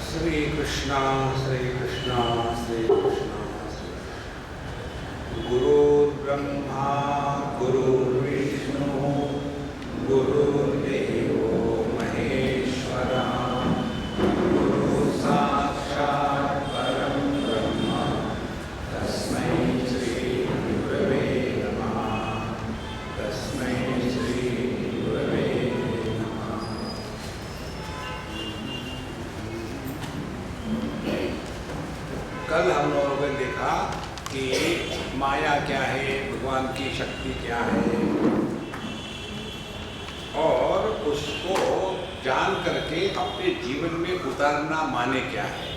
श्री कृष्णा श्री कृष्णा श्री कृष्णा। गुरुर्ब्रह्मा गुरुर्विष्णु गुरुर्देवो महेश्वरः गुरु साक्षात् परं ब्रह्म तस्मै श्री गुरवे नमः। तस्मै श्री गुरवे नमः। कल हम लोगों ने देखा कि माया क्या है, भगवान की शक्ति क्या है, और उसको जान करके अपने जीवन में उतारना माने क्या है।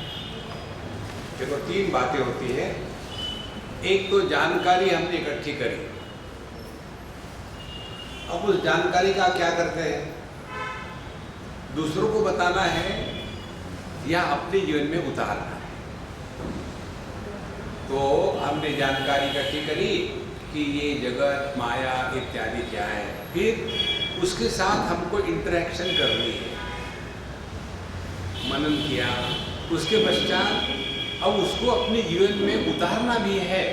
देखो तीन बातें होती है। एक तो जानकारी हमने इकट्ठी करी, अब उस जानकारी का क्या करते हैं, दूसरों को बताना है या अपने जीवन में उतारना है। तो हमने जानकारी इकट्ठी करी कि ये जगत माया इत्यादि क्या है, फिर उसके साथ हमको इंटरेक्शन करनी है, मनन किया। उसके पश्चात अब उसको अपने जीवन में उतारना भी है।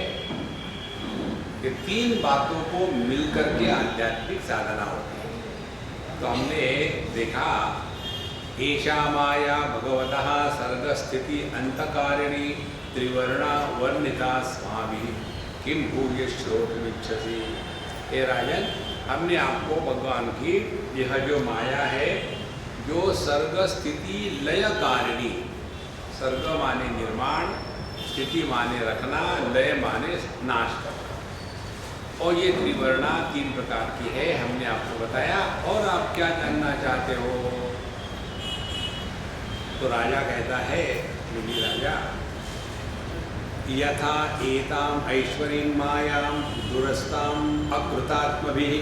ये तीन बातों को मिलकर के आध्यात्मिक साधना होती है। तो हमने देखा एषा माया भगवतः सर्ग स्थिति अंतकारिणी त्रिवर्णा वर्णिता स्वामी किम भूय श्रोतुमिच्छसि। हे राजन, हमने आपको भगवान की यह जो माया है, जो सर्ग स्थिति लय कारिणी, सर्ग माने निर्माण, स्थिति माने रखना, लय माने नाश करना, और ये त्रिवर्णा तीन प्रकार की है, हमने आपको बताया। और आप क्या जानना चाहते हो? तो राजा कहता है, योगी राजा, यथा एताम ऐश्वरीं मायां दुरस्ताम अकृतात्मभिः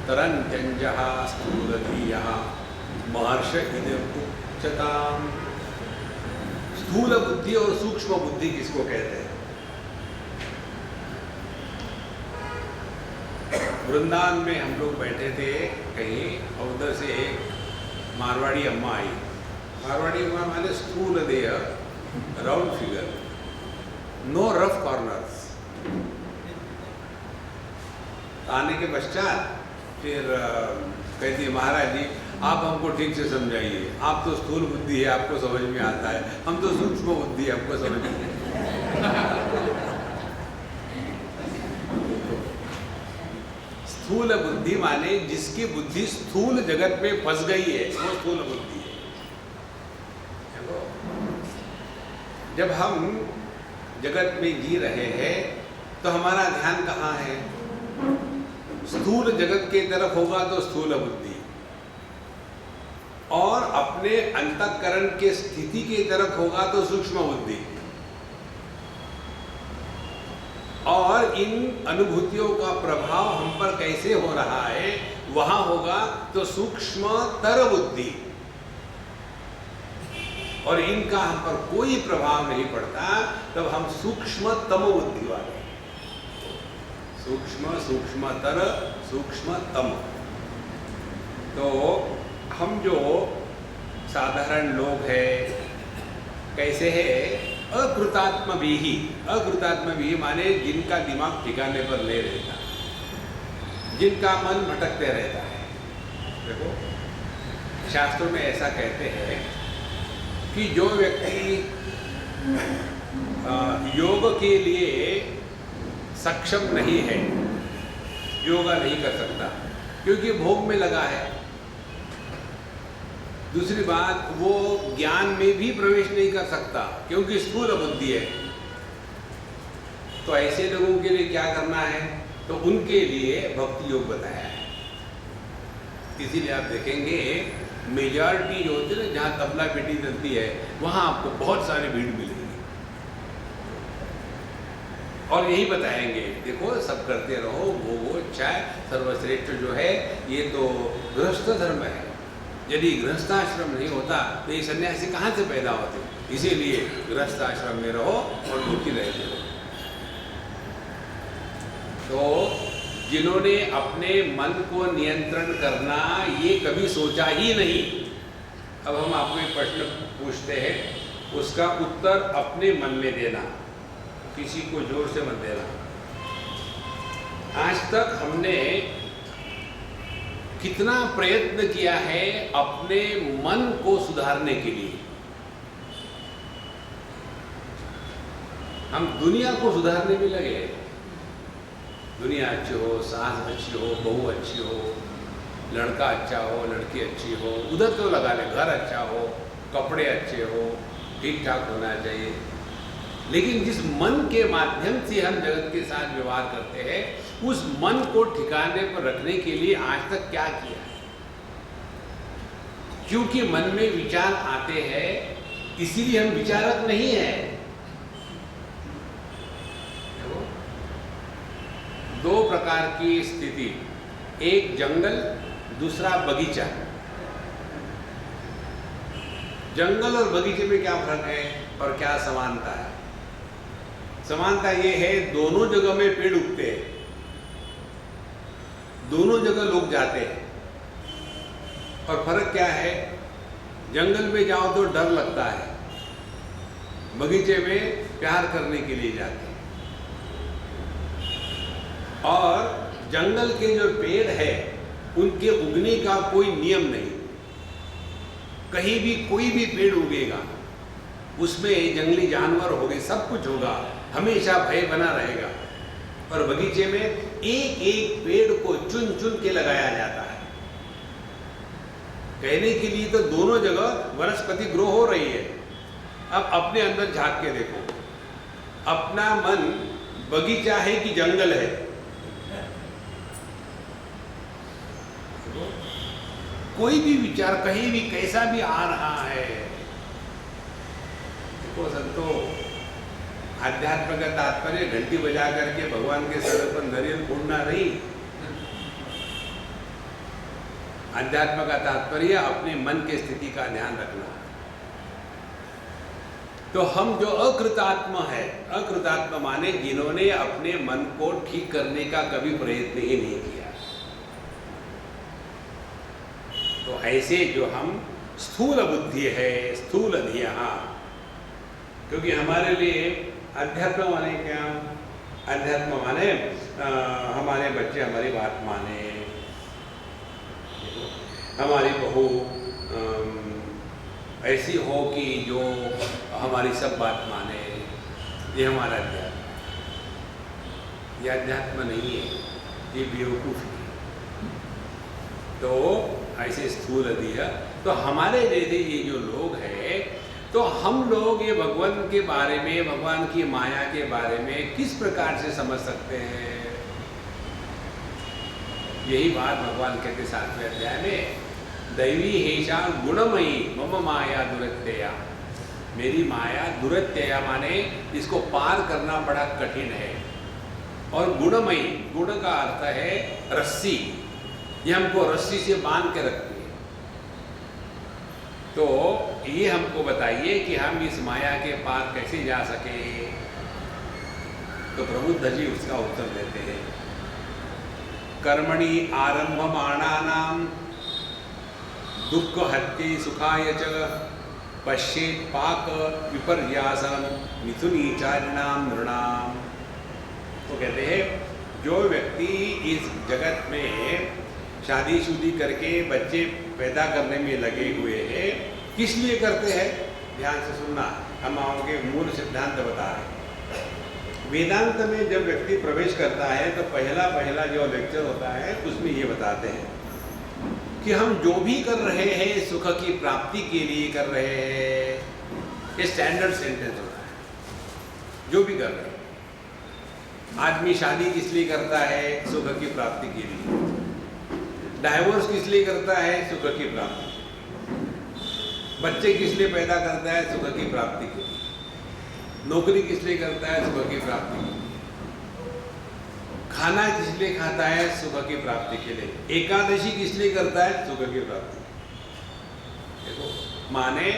तरन्त्यञ्जः स्थूलधीयः महर्ष इदमुच्यताम्। स्थूल बुद्धि और सूक्ष्म बुद्धि किसको कहते हैं? वृंदावन में हम लोग बैठे थे कहीं, और उधर से एक मारवाड़ी अम्मा आई। मारवाड़ी अम्मा माने स्थूल देह, round figure, no rough corners. आने के पश्चात फिर कहती है, महाराज जी आप हमको ठीक से समझाइए, आप तो स्थूल बुद्धि है, आपको समझ में आता है, हम तो सूक्ष्म बुद्धि है, हमको समझ में नहीं आता। स्थूल बुद्धि माने जिसकी बुद्धि स्थूल जगत में फंस गई है, वो स्थूल बुद्धि है। जब हम जगत में जी रहे हैं तो हमारा ध्यान कहाँ है? स्थूल जगत के तरफ होगा तो स्थूल बुद्धि, और अपने अंतःकरण के स्थिति की तरफ होगा तो सूक्ष्म बुद्धि, और इन अनुभूतियों का प्रभाव हम पर कैसे हो रहा है वहां होगा तो सूक्ष्मतर बुद्धि, और इनका हम पर कोई प्रभाव नहीं पड़ता, तब हम सूक्ष्मतम बुद्धि वाले। सूक्ष्म, सूक्ष्मतर, सूक्ष्मतम। तो हम जो साधारण लोग हैं, कैसे है? अकृतात्म भी। अकृतात्म भी माने जिनका दिमाग ठिकाने पर नहीं रहता, जिनका मन भटकते रहता है। देखो शास्त्रों में ऐसा कहते हैं कि जो व्यक्ति योग के लिए सक्षम नहीं है, योगा नहीं कर सकता क्योंकि भोग में लगा है। दूसरी बात, वो ज्ञान में भी प्रवेश नहीं कर सकता क्योंकि स्थूल बुद्धि है। तो ऐसे लोगों के लिए क्या करना है? तो उनके लिए भक्ति योग बताया है। इसीलिए आप देखेंगे मेजॉरिटी जो होती है ना, जहाँ तबला पेटी चलती है, वहाँ आपको बहुत सारी भीड़ मिलेगी, और यही बताएंगे, देखो सब करते रहो, भोगो, चाय सर्वश्रेष्ठ जो है ये तो गृहस्थ धर्म है। यदि गृहस्थाश्रम नहीं होता तो ये सन्यासी कहाँ से पैदा होते? इसीलिए गृहस्थाश्रम में रहो और दुखी रहते रहो। तो जिन्होंने अपने मन को नियंत्रण करना ये कभी सोचा ही नहीं, अब हम आपको एक प्रश्न पूछते हैं, उसका उत्तर अपने मन में देना, किसी को जोर से मत देना। आज तक हमने कितना प्रयत्न किया है अपने मन को सुधारने के लिए? हम दुनिया को सुधारने में लगे। दुनिया अच्छी हो, सास अच्छी हो, बहू अच्छी हो, लड़का अच्छा हो, लड़की अच्छी हो, उधर तो लगा ले, घर अच्छा हो, कपड़े अच्छे हो, ठीक ठाक होना चाहिए। लेकिन जिस मन के माध्यम से हम जगत के साथ व्यवहार करते हैं, उस मन को ठिकाने पर रखने के लिए आज तक क्या किया है? क्योंकि मन में विचार आते हैं, इसीलिए हम विचारक नहीं है। दो प्रकार की स्थिति, एक जंगल, दूसरा बगीचा। जंगल और बगीचे में क्या फर्क है और क्या समानता है? समानता ये है, दोनों जगह में पेड़ उगते हैं, दोनों जगह लोग जाते हैं। और फर्क क्या है? जंगल में जाओ तो डर लगता है, बगीचे में प्यार करने के लिए जाते हैं। और जंगल के जो पेड़ है, उनके उगने का कोई नियम नहीं, कहीं भी कोई भी पेड़ उगेगा, उसमें जंगली जानवर होंगे, सब कुछ होगा, हमेशा भय बना रहेगा। और बगीचे में एक एक पेड़ को चुन चुन के लगाया जाता है। कहने के लिए तो दोनों जगह वनस्पति ग्रो हो रही है। अब अपने अंदर झांक के देखो, अपना मन बगीचा है कि जंगल है? कोई भी विचार कहीं भी कैसा भी आ रहा है, देखो संतो, आध्यात्म का तात्पर्य घंटी बजा करके भगवान के सर पर नारियल फोड़ना नहीं। अध्यात्म का तात्पर्य अपने मन की स्थिति का ध्यान रखना। तो हम जो अकृतात्म है, अकृतात्म माने जिन्होंने अपने मन को ठीक करने का कभी प्रयत्न ही नहीं किया, तो ऐसे जो हम स्थूल बुद्धि है, स्थूल धिया, क्योंकि हमारे लिए अध्यात्म माने क्या? अध्यात्म माने हमारे बच्चे हमारी बात माने, हमारी बहू ऐसी हो कि जो हमारी सब बात माने, ये हमारा अध्यात्म। ये अध्यात्म नहीं है, ये बेवकूफ़ी है। तो ऐसे स्थूल दिया, तो हमारे जैसे ये जो लोग हैं, तो हम लोग ये भगवान के बारे में, भगवान की माया के बारे में किस प्रकार से समझ सकते हैं? यही बात भगवान कहते 7वें अध्याय में, दैवी हेषा गुणमयी मम माया दुरत्यया। मेरी माया दुरत्यया माने इसको पार करना बड़ा कठिन है। और गुणमयी, गुण का अर्थ है रस्सी, ये हमको रस्सी से बांध के रखती है। तो ये हमको बताइए कि हम इस माया के पार कैसे जा सके? तो प्रबुद्ध जी उसका उत्तर देते हैं, कर्मणि आरंभमाणानां दुःख हत्ये सुखाय च पश्येत् पाक विपर्यासं मिथुनीचारिणां नृणां। तो कहते हैं, जो व्यक्ति इस जगत में शादी करके बच्चे पैदा करने में लगे हुए हैं, किस लिए करते हैं? ध्यान से सुनना, हम आपके मूल सिद्धांत बता रहे हैं। वेदांत में जब व्यक्ति प्रवेश करता है तो पहला जो लेक्चर होता है उसमें ये बताते हैं कि हम जो भी कर रहे हैं सुख की प्राप्ति के लिए कर रहे हैं। ये स्टैंडर्ड सेंटेंस होता है, जो भी कर रहे हैं। आदमी शादी किस लिए करता है? सुख की प्राप्ति के लिए। डाइवोर्स किस लिए करता है? सुख की प्राप्ति। बच्चे किस लिए पैदा करता है? सुख की प्राप्ति के लिए। नौकरी किस लिए करता है? सुख की प्राप्ति के लिए। खाना किस लिए खाता है? सुख की प्राप्ति के लिए। एकादशी किस लिए करता है? सुख की प्राप्ति। देखो, माने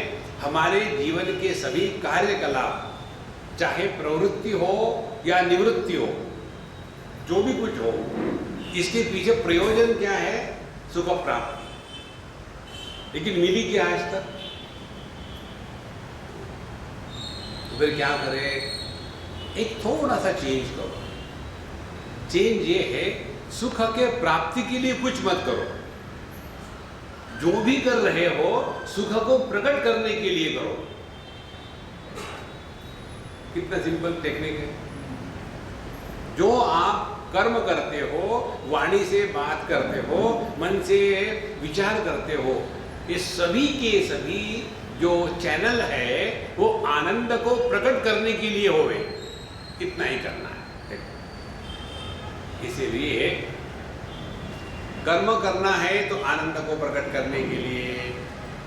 हमारे जीवन के सभी कार्यकलाप, चाहे प्रवृत्ति हो या निवृत्ति हो, जो भी कुछ हो, इसके पीछे प्रयोजन क्या है? सुख प्राप्ति। लेकिन मिली क्या आज तक? फिर क्या करें, एक थोड़ा सा चेंज करो। चेंज ये है, सुख के प्राप्ति के लिए कुछ मत करो, जो भी कर रहे हो सुख को प्रकट करने के लिए करो। कितना सिंपल टेक्निक है। जो आप कर्म करते हो, वाणी से बात करते हो, मन से विचार करते हो, ये सभी के सभी जो चैनल है वो आनंद को प्रकट करने के लिए होवे। इतना ही करना है। इसीलिए कर्म करना है तो आनंद को प्रकट करने के लिए।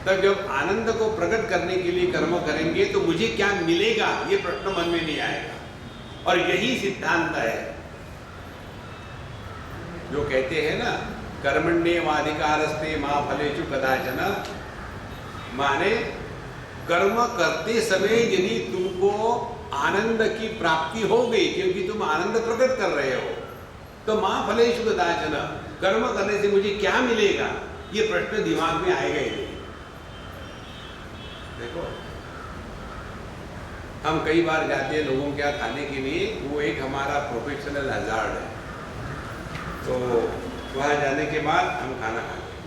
तब जब आनंद को प्रकट करने के लिए कर्म करेंगे तो मुझे क्या मिलेगा, ये प्रश्न मन में नहीं आएगा। और यही सिद्धांत है जो कहते हैं ना, कर्मण्येवाधिकारस्ते मा फलेषु कदाचन। माने कर्म करते समय यदि तुमको आनंद की प्राप्ति हो गई, क्योंकि तुम आनंद प्रकट कर रहे हो, तो मा फलेषु कदाचन, कर्म करने से मुझे क्या मिलेगा, ये प्रश्न दिमाग में आएगा ही नहीं। देखो, हम कई बार जाते हैं लोगों के यहाँ खाने के लिए, वो एक हमारा प्रोफेशनल हजार्ड है। तो वहाँ जाने के बाद हम खाना खाते हैं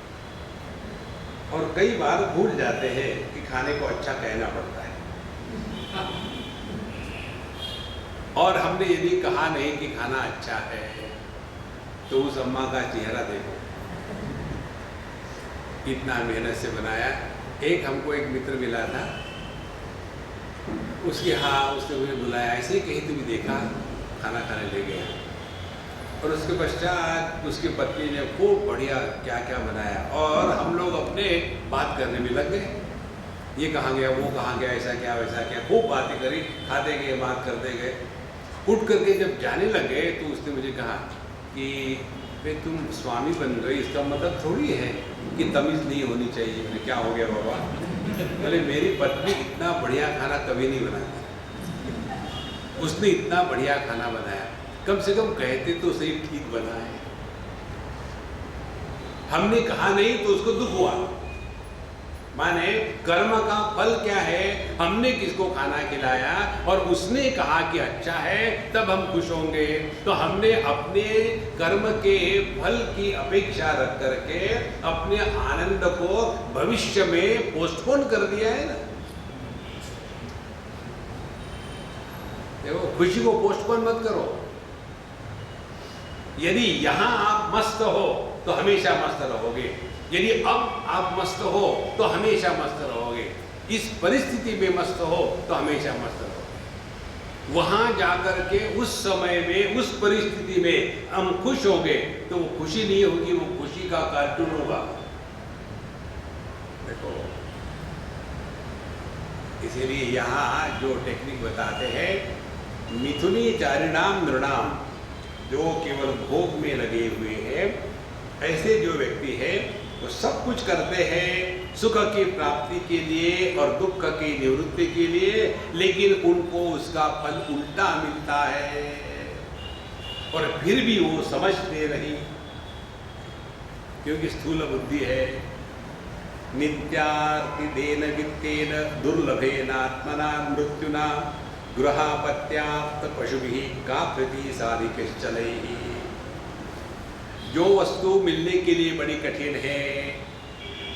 और कई बार भूल जाते हैं कि खाने को अच्छा कहना पड़ता है। और हमने यदि कहा नहीं कि खाना अच्छा है, तो उस अम्मा का चेहरा देखो, इतना मेहनत से बनाया। एक हमको एक मित्र मिला था, उसके उसने मुझे बुलाया, ऐसे ही कहीं तुम्हें देखा, खाना खाने ले गया। और उसके पश्चात उसकी पत्नी ने खूब बढ़िया क्या क्या बनाया और हम लोग अपने बात करने में लग गए। ये कहाँ गया, वो कहाँ गया, ऐसा क्या वैसा क्या, खूब बातें करी, खाते गए, बात करते गए। उठ करके जब जाने लगे तो उसने मुझे कहा कि भाई तुम स्वामी बन गए, इसका मतलब थोड़ी है कि तमीज़ नहीं होनी चाहिए। मैंने क्या हो गया बाबा? बोले मेरी पत्नी इतना बढ़िया खाना कभी नहीं बनाती, उसने इतना बढ़िया खाना बनाया, कम से कम कहते तो सही ठीक बना है। हमने कहा नहीं तो उसको दुख हुआ। माने कर्म का फल क्या है, हमने किसको खाना खिलाया और उसने कहा कि अच्छा है, तब हम खुश होंगे। तो हमने अपने कर्म के फल की अपेक्षा रख करके अपने आनंद को भविष्य में पोस्टपोन कर दिया है ना। देखो, खुशी को पोस्टपोन मत करो। यदि यहां आप मस्त हो तो हमेशा मस्त रहोगे, यदि अब आप मस्त हो तो हमेशा मस्त रहोगे, इस परिस्थिति में मस्त हो तो हमेशा मस्त रहोगे। वहां जाकर के उस समय में, उस परिस्थिति में हम खुश होंगे तो वो खुशी नहीं होगी, वो खुशी का कार्टून होगा। देखो, इसीलिए यहां जो टेक्निक बताते हैं, मिथुनी चारिणाम नृणाम, जो केवल भोग में लगे हुए हैं, ऐसे जो व्यक्ति है वो सब कुछ करते हैं सुख की प्राप्ति के लिए और दुख की निवृत्ति के लिए, लेकिन उनको उसका फल उल्टा मिलता है और फिर भी वो समझते नहीं, क्योंकि स्थूल बुद्धि है। नित्यार्तिदेन वित्तेन दुर्लभेनात्मना मृत्युना गृहापत्याप्त पशुभिः का प्रति साधिकश्चलैः। जो वस्तु मिलने के लिए बड़ी कठिन है,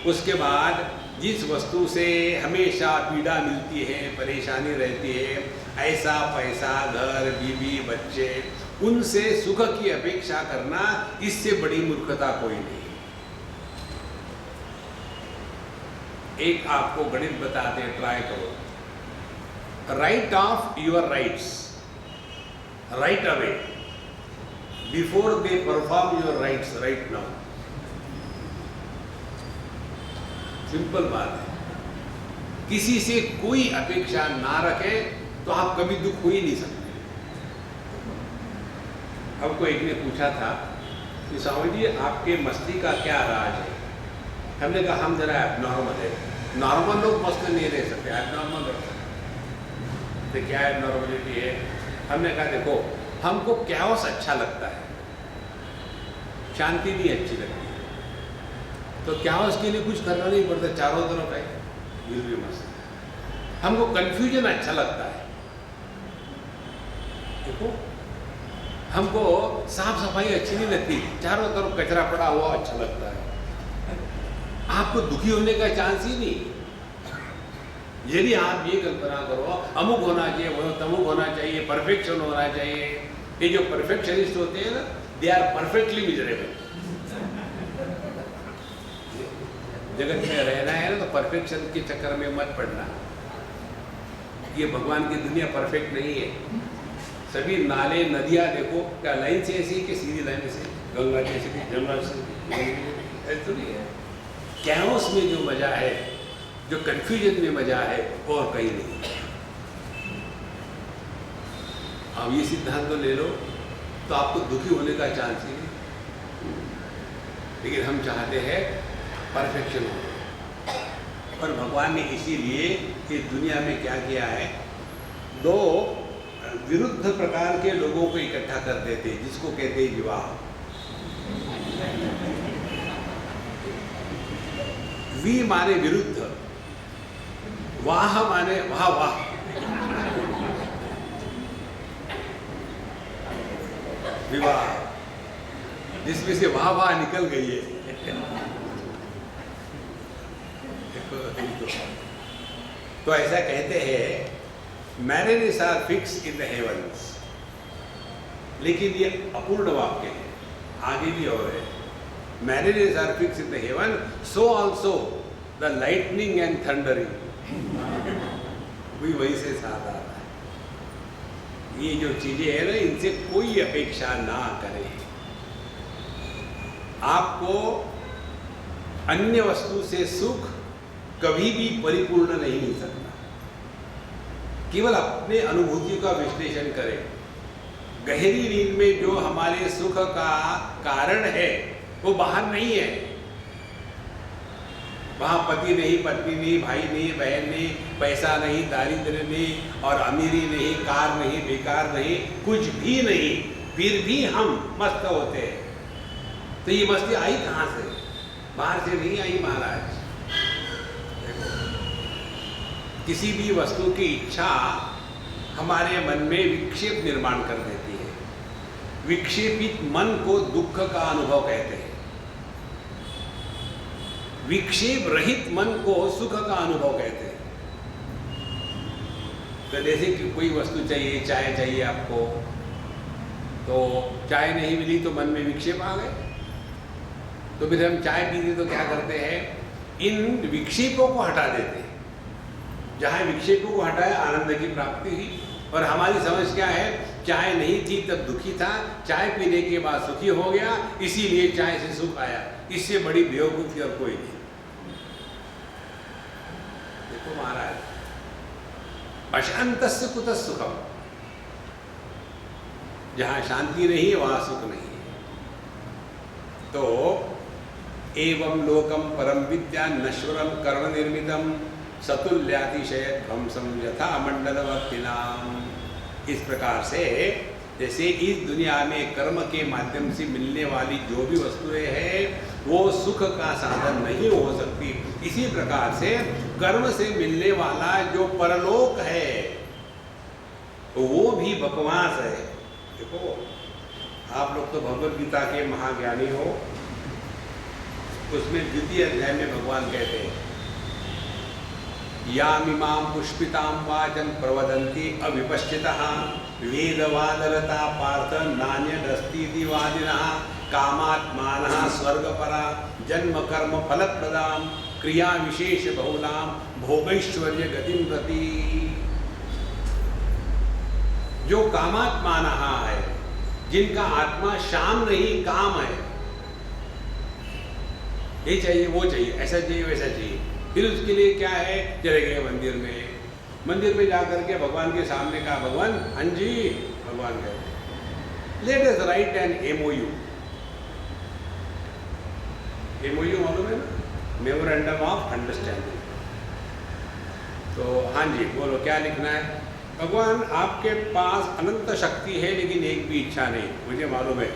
उसके बाद जिस वस्तु से हमेशा पीड़ा मिलती है, परेशानी रहती है, ऐसा पैसा, घर, बीवी, बच्चे, उनसे सुख की अपेक्षा करना, इससे बड़ी मूर्खता कोई नहीं। एक आपको गणित बताते हैं, ट्राई करो। Right of your rights right away before they perform your rights right now. Simple बात है। किसी से कोई अपेक्षा ना रखे तो आप कभी दुख हो ही नहीं सकते। अब कोई एक ने पूछा था कि स्वामी जी आपके मस्ती का क्या राज है? हमने कहा हम जरा एबनॉर्मल है। नॉर्मल लोग मस्त नहीं रह सकते, एबनॉर्मल रह सकते। तो क्या एबनॉर्मलिटी है? हमने कहा देखो, हमको कैओस अच्छा लगता है, शांति नहीं अच्छी लगती है, तो कैओस के लिए कुछ करना नहीं पड़ता, चारों तरफ है, विल बी मस्त। हमको कंफ्यूजन अच्छा लगता है, देखो, हमको साफ सफाई अच्छी नहीं लगती, चारों तरफ कचरा पड़ा हुआ अच्छा लगता है। आपको दुखी होने का चांस ही नहीं। यदि आप ये कल्पना करो अमुक होना चाहिए, वो तमुक होना चाहिए, परफेक्शन होना चाहिए, ये जो परफेक्शनिस्ट होते हैं ना, दे आर परफेक्टली मिजरेबल। जगत में रहना है ना तो परफेक्शन के चक्कर में मत पड़ना। ये भगवान की दुनिया परफेक्ट नहीं है। सभी नाले नदियाँ देखो, क्या लाइन से ऐसी कि सीधी लाइन से, गंगा जैसी थी, जमुना से, ऐसा तो नहीं है। कैओस में जो मजा है, जो कंफ्यूजन में मजा है, और कहीं नहीं। अब ये सिद्धांत तो ले लो तो आपको दुखी होने का चांस ही नहीं। लेकिन हम चाहते हैं परफेक्शन हो। और भगवान ने इसीलिए इस दुनिया में क्या किया है, दो विरुद्ध प्रकार के लोगों को इकट्ठा कर देते, जिसको कहते हैं विवाह। वी माने विरुद्ध, वाह माने वाह वाह। विवाह, जिसमें से वाह वाह निकल गई है। तो ऐसा कहते हैं marriages are fix in the heavens. लेकिन ये अपूर्ण वाक्य है, आगे भी और है। Marriages are fix in the heaven, so also the lightning and thundering भी वही से साथ आ रहा है। ये जो चीजें है ना, इनसे कोई अपेक्षा ना करें। आपको अन्य वस्तु से सुख कभी भी परिपूर्ण नहीं मिल सकता। केवल अपने अनुभूतियों का विश्लेषण करें। गहरी नींद में जो हमारे सुख का कारण है वो बाहर नहीं है। वहां पति नहीं, पत्नी नहीं, भाई नहीं, बहन नहीं, पैसा नहीं, दारिद्र्य नहीं, और अमीरी नहीं, कार नहीं, बेकार नहीं, कुछ भी नहीं, फिर भी हम मस्त होते हैं। तो ये मस्ती आई कहां से? बाहर से नहीं आई महाराज। किसी भी वस्तु की इच्छा हमारे मन में विक्षेप निर्माण कर देती है। विक्षेपित मन को दुख का अनुभव कहते हैं। विक्षेप रहित मन को सुख का अनुभव कहते हैं। तो जैसे कि कोई वस्तु चाहिए, चाय चाहिए आपको, तो चाय नहीं मिली तो मन में विक्षेप आ गए। तो फिर हम चाय पीते तो क्या करते हैं, इन विक्षेपों को हटा देते हैं। जहाँ विक्षेपों को हटाए आनंद की प्राप्ति हुई। और हमारी समझ क्या है, चाय नहीं थी तब दुखी था, चाय पीने के बाद सुखी हो गया, इसीलिए चाय से सुख आया। इससे बड़ी बेवकूफी और कोई नहीं। देखो महाराज, अशांतस्य कुतः सुखम, जहां शांति नहीं वहां सुख नहीं है। तो एवं लोकम परम विद्या नश्वरम कर्म निर्मितम सतुल्यातिशय ध्वंसम यथा मंडलवर्तिनाम। इस प्रकार से जैसे इस दुनिया में कर्म के माध्यम से मिलने वाली जो भी वस्तुएं हैं वो सुख का साधन नहीं हो सकती, इसी प्रकार से कर्म से मिलने वाला जो परलोक है वो भी बकवास है। देखो, आप लोग तो भगवद गीता के महाज्ञानी हो। उसमें द्वितीय अध्याय में भगवान कहते हैं, यामिमां पुष्पितां वाचं प्रवदन्ति अविपश्चितः वेदवादरता पार्थ नान्यदस्तीति वादिनः कामात्मानः स्वर्गपरा जन्म कर्म फलप्रदां क्रिया विशेष बहुलां भोगैश्वर्य गतिं प्रति। जो कामात्मानः है, जिनका आत्मा शाम नहीं काम है, ये चाहिए वो चाहिए, ऐसा चाहिए वैसा चाहिए, फिर उसके लिए क्या है, चले गए मंदिर में जाकर के भगवान के सामने कहा, भगवान हाँ जी, भगवान कहते let us write an MOU। MOU मालूम है ना, मेमोरेंडम ऑफ अंडरस्टैंडिंग। तो हाँ जी बोलो क्या लिखना है। भगवान आपके पास अनंत शक्ति है लेकिन एक भी इच्छा नहीं, मुझे मालूम है।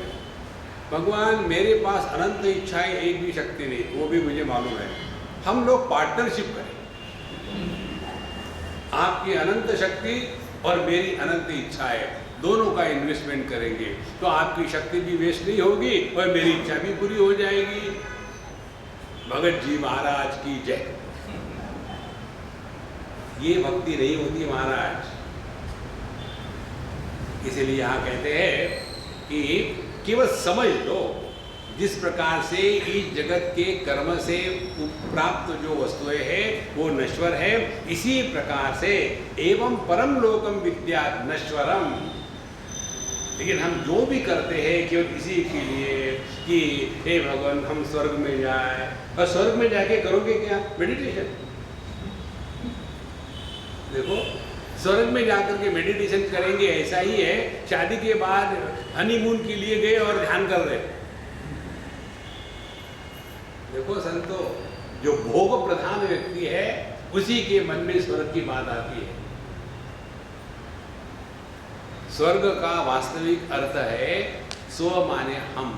भगवान मेरे पास अनंत इच्छाएं, एक भी शक्ति नहीं, वो भी मुझे मालूम है। हम लोग पार्टनरशिप करें, आपकी अनंत शक्ति और मेरी अनंत इच्छाएं दोनों का इन्वेस्टमेंट करेंगे तो आपकी शक्ति भी वेस्ट नहीं होगी और मेरी इच्छा भी पूरी हो जाएगी। भगत जी महाराज की जय। ये भक्ति नहीं होती महाराज। इसीलिए यहाँ कहते हैं कि केवल समझ लो, जिस प्रकार से इस जगत के कर्म से प्राप्त जो वस्तुएं हैं वो नश्वर है, इसी प्रकार से एवं परम लोकम विद्या नश्वरम। लेकिन हम जो भी करते हैं केवल इसी के लिए कि हे भगवान हम स्वर्ग में जाए, और स्वर्ग में जाके करोगे क्या? मेडिटेशन। देखो, स्वर्ग में जाकर के मेडिटेशन करेंगे ऐसा ही है शादी के बाद हनीमून के लिए गए और ध्यान कर रहे। देखो संतो, जो भोग प्रधान व्यक्ति है उसी के मन में स्वर्ग की बात आती है। स्वर्ग का वास्तविक अर्थ है स्व माने हम,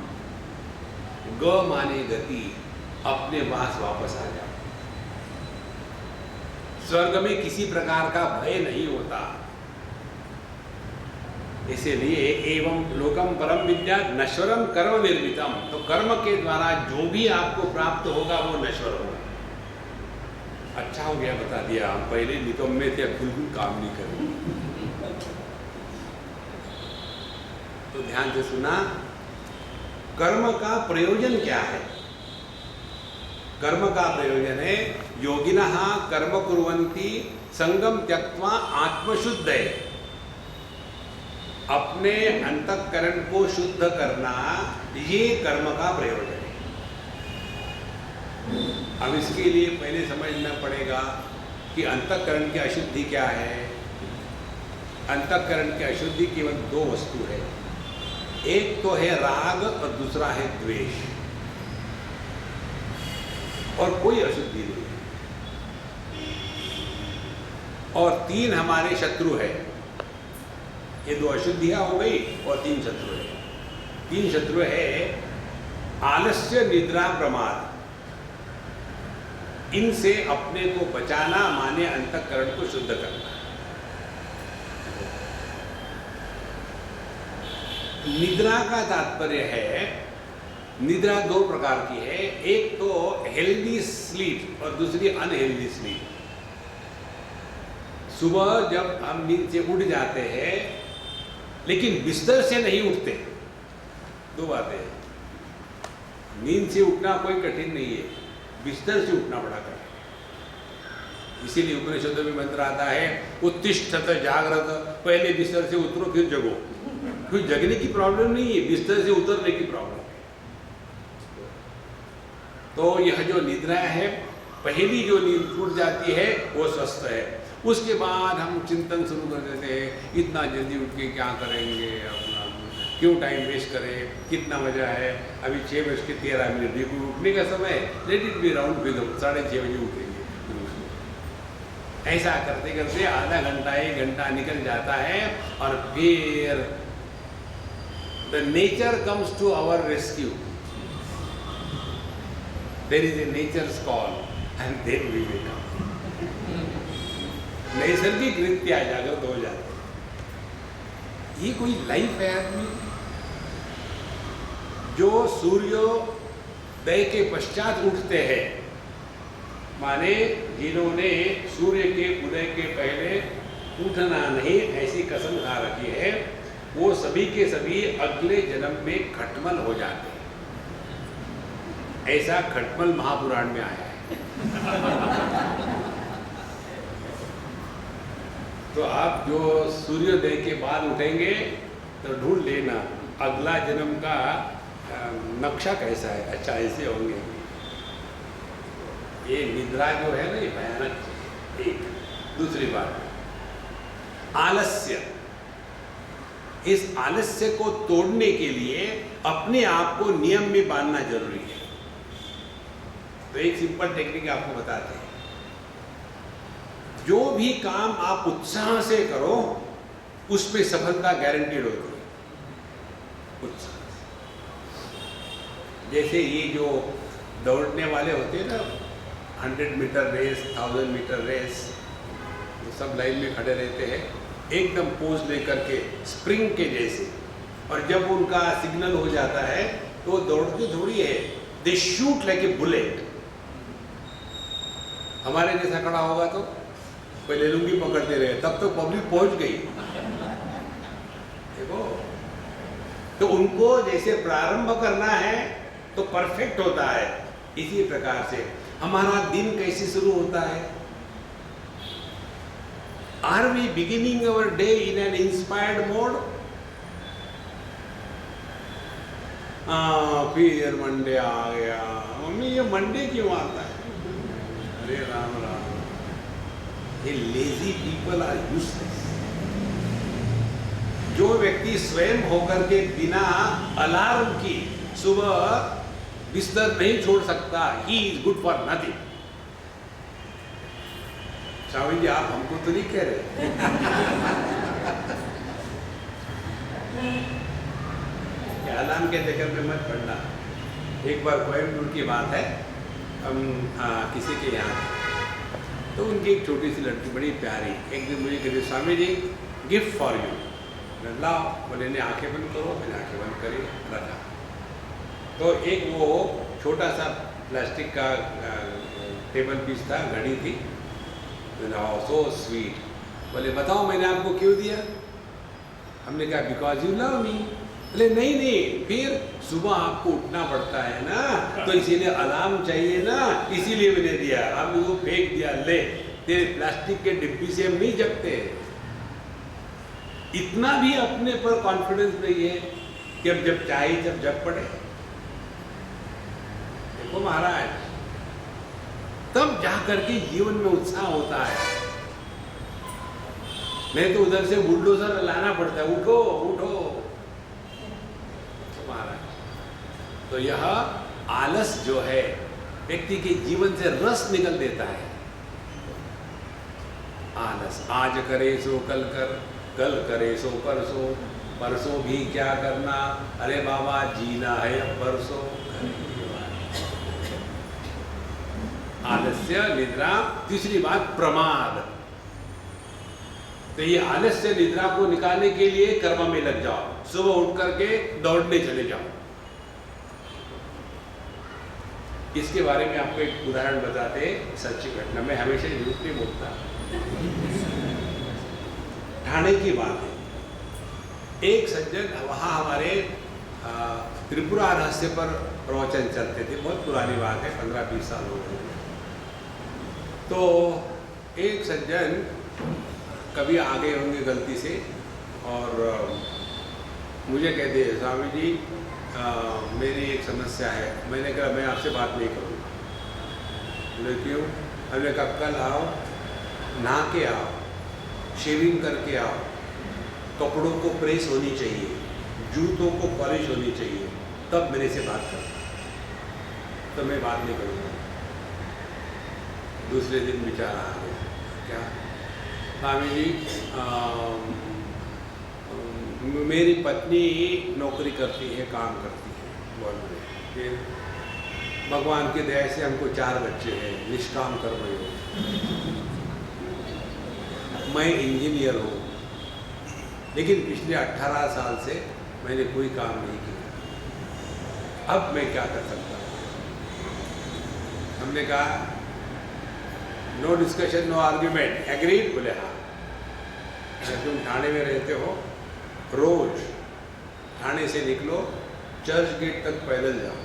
ग माने गति, अपने पास वापस आ जाओ। स्वर्ग में किसी प्रकार का भय नहीं होता। इसीलिए एवं लोकम परम विद्या नश्वरम कर्म निर्मितम, तो कर्म के द्वारा जो भी आपको प्राप्त होगा वो नश्वर होगा। अच्छा हो गया बता दिया, हम पहले निकम्मे थे, अब बिल्कुल काम नहीं करें। तो ध्यान से सुना, कर्म का प्रयोजन क्या है? कर्म का प्रयोजन है योगिनः कर्म कुर्वन्ति संगम त्यक्त्वा आत्मशुद्धये, अपने अंतःकरण को शुद्ध करना, ये कर्म का प्रयोजन है। अब इसके लिए पहले समझना पड़ेगा कि अंतःकरण की अशुद्धि क्या है। अंतःकरण की अशुद्धि केवल दो वस्तु है, एक तो है राग और दूसरा है द्वेष, और कोई अशुद्धि नहीं। और तीन हमारे शत्रु है, ये दो अशुद्धियां हो गई और तीन शत्रु है। तीन शत्रु है आलस्य, निद्रा, प्रमाद। इनसे अपने को बचाना माने अंतःकरण को शुद्ध करना। निद्रा का तात्पर्य है, निद्रा दो प्रकार की है, एक तो हेल्दी स्लीप और दूसरी अनहेल्दी स्लीप। सुबह जब हम नींद से उठ जाते हैं लेकिन बिस्तर से नहीं उठते, दो बातें हैं। नींद से उठना कोई कठिन नहीं है, बिस्तर से उठना बड़ा कठिन। इसीलिए उपनिषदों में मंत्र आता है उत्तिष्ठत जागृत, पहले बिस्तर से उतरो फिर जगो। फिर जगने की प्रॉब्लम नहीं है, बिस्तर से उतरने की प्रॉब्लम है। तो यह जो निद्रा है, पहली जो नींद टूट जाती है वो स्वस्थ है। उसके बाद हम चिंतन शुरू कर देते हैं, इतना जल्दी उठ के क्या करेंगे, अपना क्यों टाइम वेस्ट करें, कितना बजा है, अभी 6:13 देखो उठने का समय, लेट इट बी राउंड फिर 6:30 बजे उठेंगे। ऐसा करते करते आधा घंटा 1 घंटा निकल जाता है और फिर the nature comes to our rescue. There is a nature's call and then we will come. नैसर्गिक रीत्या जागृत हो जाते। ये कोई लाइफ है आदमी जो सूर्योदय के पश्चात उठते हैं, माने जिन्होंने सूर्य के उदय के पहले उठना नहीं ऐसी कसम खा रखी है, वो सभी के सभी अगले जन्म में खटमल हो जाते हैं। ऐसा खटमल महापुराण में आया है। तो आप जो सूर्योदय के बाद उठेंगे तो ढूंढ लेना अगला जन्म का नक्शा कैसा है। अच्छा ऐसे होंगे। ये निद्रा जो है ना, ये भयानक। एक दूसरी बात, आलस्य। इस आलस्य को तोड़ने के लिए अपने आप को नियम में बांधना जरूरी है। तो एक सिंपल टेक्निक आपको बताते हैं। जो भी काम आप उत्साह से करो उस पे सफलता गारंटीड होती है। उत्साह जैसे ये जो दौड़ने वाले होते हैं ना, 100 मीटर रेस, 1000 मीटर रेस, तो सब लाइन में खड़े रहते हैं। एकदम पोज लेकर के स्प्रिंग के जैसे, और जब उनका सिग्नल हो जाता है तो वो दौड़ते थोड़ी है, दे शूट लाइक ए बुलेट। हमारे जैसा खड़ा होगा तो पहले लुंगी पकड़ते रहे, तब तो पब्लिक पहुंच गई। देखो, तो उनको जैसे प्रारंभ करना है तो परफेक्ट होता है, इसी प्रकार से हमारा दिन कैसे शुरू होता है? Are we beginning our day in an inspired mode? फिर मंडे आ गया, मम्मी ये मंडे क्यों आता है? अरे राम राम, ये लेजी पीपल आर यूजलेस। जो व्यक्ति स्वयं होकर के बिना अलार्म की सुबह बिस्तर नहीं छोड़ सकता, he is good for nothing. Swami ji आप हमको तो नहीं कह रहे। अलार्म के चक्कर में मत पड़ना। एक बार कोयम्बटूर की बात है, हम किसी के यहाँ, तो उनकी एक छोटी सी लड़की बड़ी प्यारी, एक दिन मुझे कहती Swami ji gift for you. लाओ, बोले ने आंखें बंद करो, मैंने आंखें बंद करी, रखा। तो एक वो छोटा सा प्लास्टिक का टेबल पीस था, घड़ी थी, सो स्वीट। बोले बताओ मैंने आपको क्यों दिया? हमने कहा बिकॉज यू लव मी। बोले नहीं नहीं, फिर सुबह आपको उठना पड़ता है ना, तो इसीलिए अलार्म चाहिए ना, इसीलिए मैंने दिया। आपने वो फेंक दिया, ले तेरे प्लास्टिक के डिब्बी से हम नहीं जगते। इतना भी अपने पर कॉन्फिडेंस नहीं है कि अब जब चाहे जब जग पड़े। देखो महाराज, तब जाकर के जीवन में उत्साह होता है, नहीं तो उधर से बुलडोजर लाना पड़ता है, उठो उठो। तो महाराज, तो यह आलस जो है व्यक्ति के जीवन से रस निकल देता है। आलस, आज करे सो कल कर, कल करे सो परसों, परसों भी क्या करना, अरे बाबा जीना है अब परसों। आलस्य, निद्रा। तीसरी बात प्रमाद। तो ये आलस्य निद्रा को निकालने के लिए कर्म में लग जाओ, सुबह उठ करके दौड़ने चले जाओ। इसके बारे में आपको एक उदाहरण बताते, सच्ची घटना, मैं हमेशा झूठ नहीं बोलता। ठाणे की बात है, एक सज्जन, वहाँ हमारे त्रिपुरा रहस्य पर प्रवचन चलते थे, बहुत पुरानी बात है, 15-20 साल हो गए। तो एक सज्जन कभी आ गए होंगे गलती से, और मुझे कहते हैं स्वामी जी मेरी एक समस्या है। मैंने कहा मैं आपसे बात नहीं करूँगा। बोले क्यों? हमने कहा कल आओ, नहा के आओ, शेविंग करके आओ, कपड़ों को प्रेस होनी चाहिए, जूतों को पॉलिश होनी चाहिए, तब मेरे से बात कर। तो मैं बात नहीं करूँगा। दूसरे दिन बेचारा आ गया, क्या स्वामी जी मेरी पत्नी नौकरी करती है, काम करती है, बोल रहे। फिर भगवान की दया से हमको 4 बच्चे हैं, निष्काम कर्मयोग। मैं इंजीनियर हूँ, लेकिन पिछले 18 साल से मैंने कोई काम नहीं किया। अब मैं क्या कर सकता हूँ? हमने कहा no discussion no argument, agreed? बोले हाँ। तुम ठाणे में रहते हो, रोज ठाणे से निकलो, चर्च गेट तक पैदल जाओ,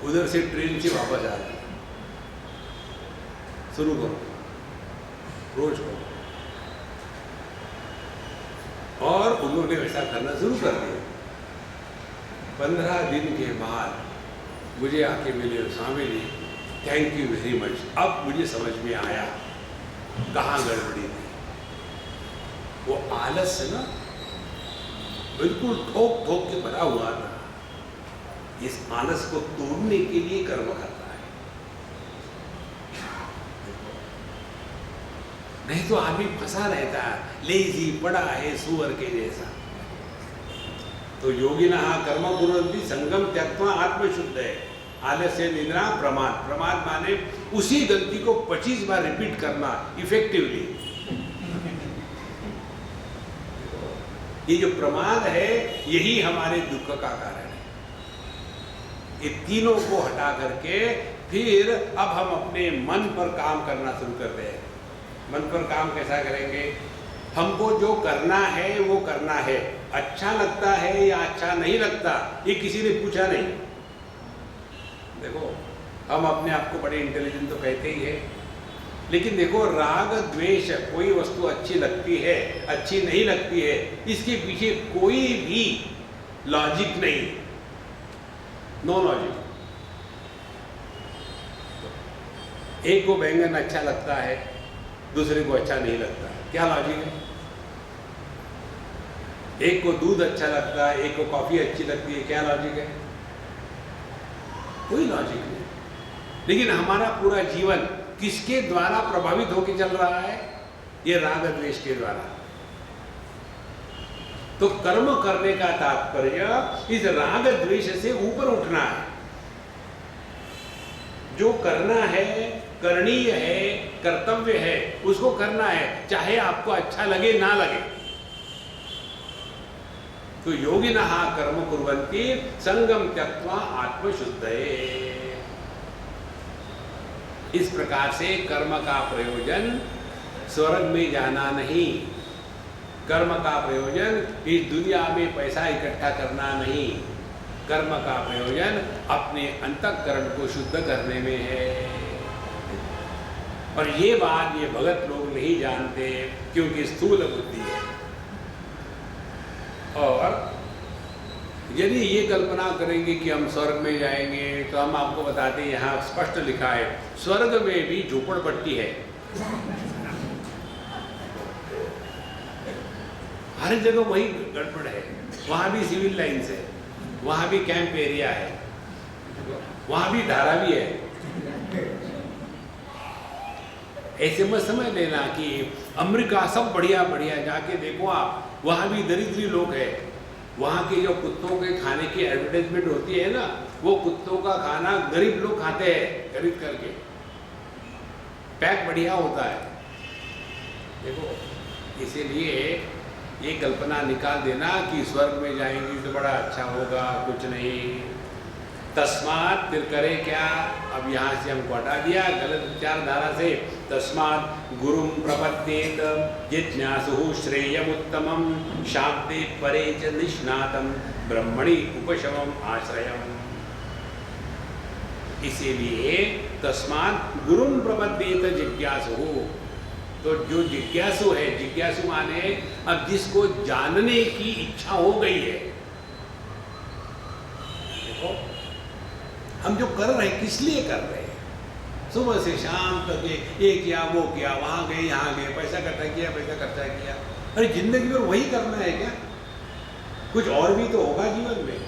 उधर से ट्रेन से वापस आ जाओ, शुरू करो रोज को। और उन्होंने वैसा करना शुरू कर दिया। 15 दिन के बाद मुझे आके मिले, Swami ji thank you very much, अब मुझे समझ में आया कहाँ गड़बड़ी थी। वो आलस है ना, बिल्कुल ठोक ठोक के भरा हुआ था। इस आलस को तोड़ने के लिए कर्म करता है, नहीं तो आदमी फंसा रहता है, लेजी पड़ा है सुअर के जैसा। तो योगिनः कर्म कुर्वन्ति संगम त्यक्त्वा आत्मशुद्ध है। आलस्य, निद्रा, प्रमाद। प्रमाद माने उसी गलती को 25 बार रिपीट करना इफेक्टिवली। ये जो प्रमाद है यही हमारे दुख का कारण है। ये तीनों को हटा करके फिर अब हम अपने मन पर काम करना शुरू करते हैं। मन पर काम कैसा करेंगे? हमको जो करना है वो करना है। अच्छा लगता है या अच्छा नहीं लगता ये किसी ने पूछा नहीं। देखो हम अपने आप को बड़े इंटेलिजेंट तो कहते ही है, लेकिन देखो राग द्वेष, कोई वस्तु अच्छी लगती है अच्छी नहीं लगती है, इसके पीछे कोई भी लॉजिक नहीं, नो लॉजिक। एक को बैंगन अच्छा लगता है, दूसरे को अच्छा नहीं लगता, क्या लॉजिक है? एक को दूध अच्छा लगता है, एक को कॉफी अच्छी लगती है, क्या लॉजिक है? कोई लॉजिक नहीं। लेकिन हमारा पूरा जीवन किसके द्वारा प्रभावित होकर चल रहा है? ये राग द्वेष के द्वारा। तो कर्म करने का तात्पर्य इस राग द्वेष से ऊपर उठना है। जो करना है, करणीय है, कर्तव्य है, उसको करना है, चाहे आपको अच्छा लगे ना लगे। तो योगिनः कर्म कुर्वन्ति संगम त्यक्त्वा आत्मशुद्धये। इस प्रकार से कर्म का प्रयोजन स्वर्ग में जाना नहीं, कर्म का प्रयोजन इस दुनिया में पैसा इकट्ठा करना नहीं, कर्म का प्रयोजन अपने अंतःकरण को शुद्ध करने में है। और ये बात ये भगत लोग नहीं जानते क्योंकि स्थूल बुद्धि है। और यदि ये कल्पना करेंगे कि हम स्वर्ग में जाएंगे तो हम आपको बताते हैं यहाँ स्पष्ट लिखा है स्वर्ग में भी झोपड़पट्टी है। हर जगह वही गड़बड़ है, वहाँ भी सिविल लाइन्स है, वहाँ भी कैंप एरिया है, वहाँ भी धारावी है। ऐसे मत समझ लेना कि अमेरिका सब बढ़िया बढ़िया, जाके देखो आप, वहाँ भी दरिद्री लोग हैं। वहाँ के जो कुत्तों के खाने की एडवर्टाइजमेंट होती है ना, वो कुत्तों का खाना गरीब लोग खाते हैं खरीद करके, पैक बढ़िया होता है। देखो इसीलिए ये कल्पना निकाल देना कि स्वर्ग में जाएंगी तो बड़ा अच्छा होगा, कुछ नहीं। तस्मात् फिर करे क्या? अब यहाँ से हमको हटा दिया गलत विचारधारा से। तस्मात् गुरुं प्रपद्येत जिज्ञासुः श्रेयमुत्तमं शाब्दे परे च निष्णातं ब्रह्मणि उपशमम् आश्रयम्। इसीलिए तस्मात् गुरुं प्रपद्येत जिज्ञासुः। तो जो जिज्ञासु है, जिज्ञासु माने अब जिसको जानने की इच्छा हो गई है। देखो हम जो कर रहे हैं किस लिए कर रहे हैं? सुबह से शाम तक ये किया वो किया, वहाँ गए यहाँ गए, पैसा इकट्ठा किया पैसा खर्चा किया। अरे जिंदगी में वही करना है क्या? कुछ और भी तो होगा जीवन में।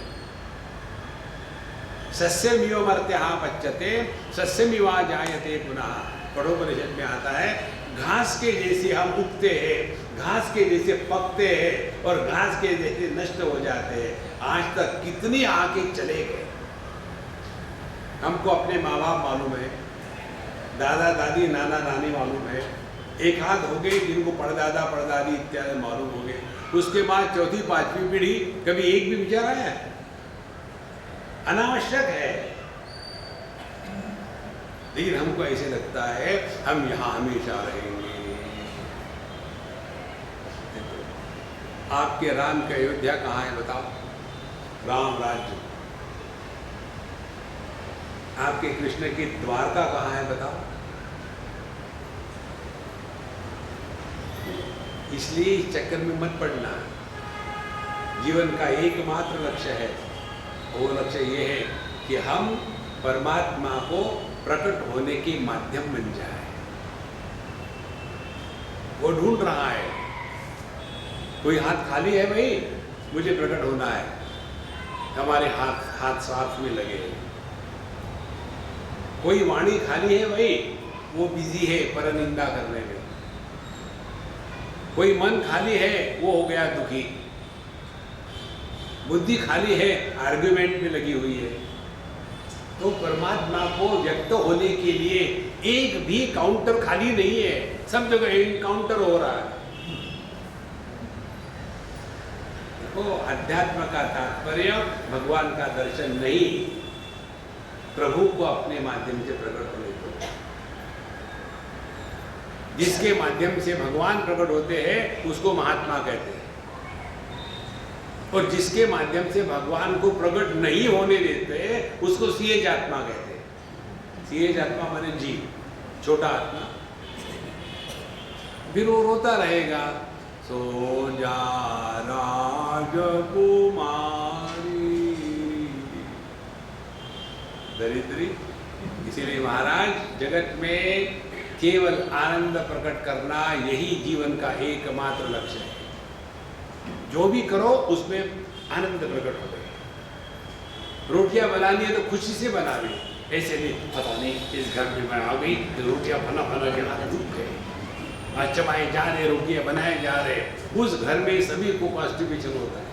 सस्यमिव मर्त्यः पच्यते सस्यमिवा जायते पुनः। कठोपनिषद में आता है घास के जैसे हम उगते हैं, घास के जैसे पकते हैं और घास के जैसे नष्ट हो जाते हैं। आज तक कितनी आके चले गए। हमको अपने माँ बाप मालूम है, दादा दादी नाना नानी मालूम है, एक हाथ हो गए जिनको परदादा परदादी इत्यादि मालूम हो गए। उसके बाद चौथी पांचवी पीढ़ी कभी एक भी विचार आया? अनावश्यक है। लेकिन हमको ऐसे लगता है हम यहाँ हमेशा रहेंगे। आपके राम की अयोध्या कहाँ है बताओ? राम राज्य। आपके कृष्ण की द्वारका कहाँ है बताओ? इसलिए इस चक्कर में मत पड़ना। जीवन का एकमात्र लक्ष्य है, वो लक्ष्य ये है कि हम परमात्मा को प्रकट होने के माध्यम बन जाए। वो ढूंढ रहा है। कोई हाथ खाली है भाई, मुझे प्रकट होना है, हमारे हाथ साथ में लगे। कोई वाणी खाली है भाई, वो बिजी है परनिंदा करने में। कोई मन खाली है, वो हो गया दुखी। बुद्धि खाली है, आर्ग्यूमेंट में लगी हुई है। तो परमात्मा को व्यक्त होने के लिए एक भी काउंटर खाली नहीं है, सब जगह एनकाउंटर हो रहा है। वो अध्यात्म का तात्पर्य भगवान का दर्शन नहीं, प्रभु को अपने माध्यम से प्रकट होने दो। जिसके माध्यम से भगवान प्रकट होते हैं उसको महात्मा कहते हैं, और जिसके माध्यम से भगवान को प्रकट नहीं होने देते उसको सीएच आत्मा कहते हैं। सीएच आत्मा माने जीव, छोटा आत्मा। फिर वो रोता रहेगा, सो जा राजकुमारी दरिद्री। इसीलिए महाराज जगत में केवल आनंद प्रकट करना यही जीवन का एकमात्र लक्ष्य है। जो भी करो उसमें आनंद प्रकट हो गए। रोटियां बनानी है तो खुशी से बनावे, ऐसे नहीं पता नहीं इस घर में बना गई तो रोटियां बना के हाथ डूब गए, आज चबाए जा रहे, रोटियां बनाए जा रहे, उस घर में सभी को कॉन्स्टिपेशन होता है।